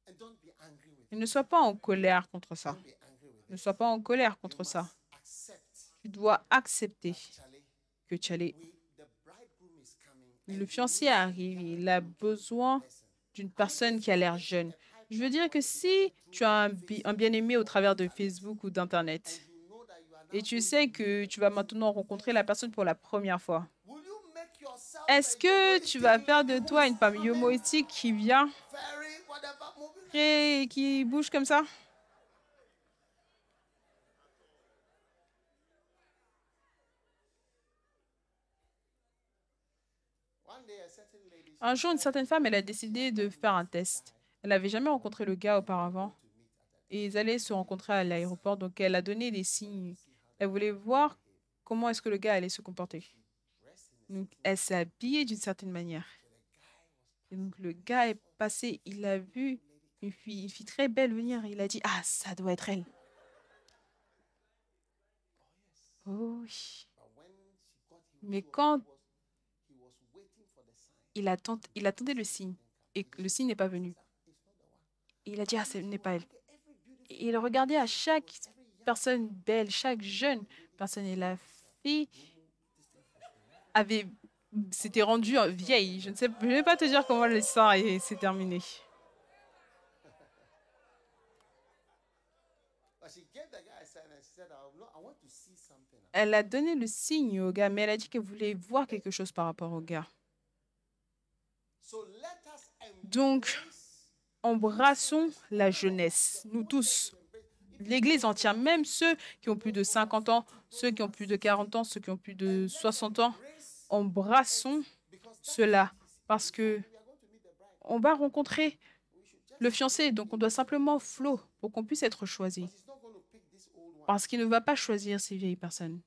And don't be angry with Et it. ne sois pas en colère contre ça. Don't be angry with Ne it. sois pas en colère You contre ça. must accept Tu dois accepter Charlie, que tu allais. the bridegroom is coming. Le fiancé arrive, il a besoin d'une personne qui a l'air jeune. Je veux dire que si tu as un bien-aimé au travers de Facebook ou d'Internet, You know that you are now et tu sais que tu vas maintenant rencontrer la personne pour la première fois, will you make yourself est-ce que tu vas faire de toi une femme homoétique qui vient very whatever moving? et qui bouge comme ça? One day a certain lady Un jour, une certaine femme, elle a décidé de faire un test. Elle n'avait jamais rencontré le gars auparavant. Et ils allaient se rencontrer à l'aéroport. Donc, elle a donné des signes. Elle voulait voir comment est-ce que le gars allait se comporter. Donc, elle s'est habillée d'une certaine manière. Et donc, le gars est passé. Il a vu une fille très belle venir. Il a dit, ah, ça doit être elle. Oh oui. Mais quand il attendait le signe et que le signe n'est pas venu, et il a dit, ah, ce n'est pas elle. Et il regardait à chaque personne belle, chaque jeune personne. Et la fille s'était rendue vieille. Je ne vais pas te dire comment l'histoire s'est terminée. But she gave the guy a sign and she said, I want to see something. Elle a donné le signe au gars, mais elle a dit qu'elle voulait voir quelque chose par rapport au gars. So let us Donc, embrassons la jeunesse, nous tous, l'Église entière, même ceux qui ont plus de 50 ans, ceux qui ont plus de 40 ans, ceux qui ont plus de 60 ans, embrassons cela parce que on va rencontrer le fiancé, donc on doit simplement flow pour qu'on puisse être choisi He's not going to pick this old one. parce qu'il ne va pas choisir ces vieilles personnes.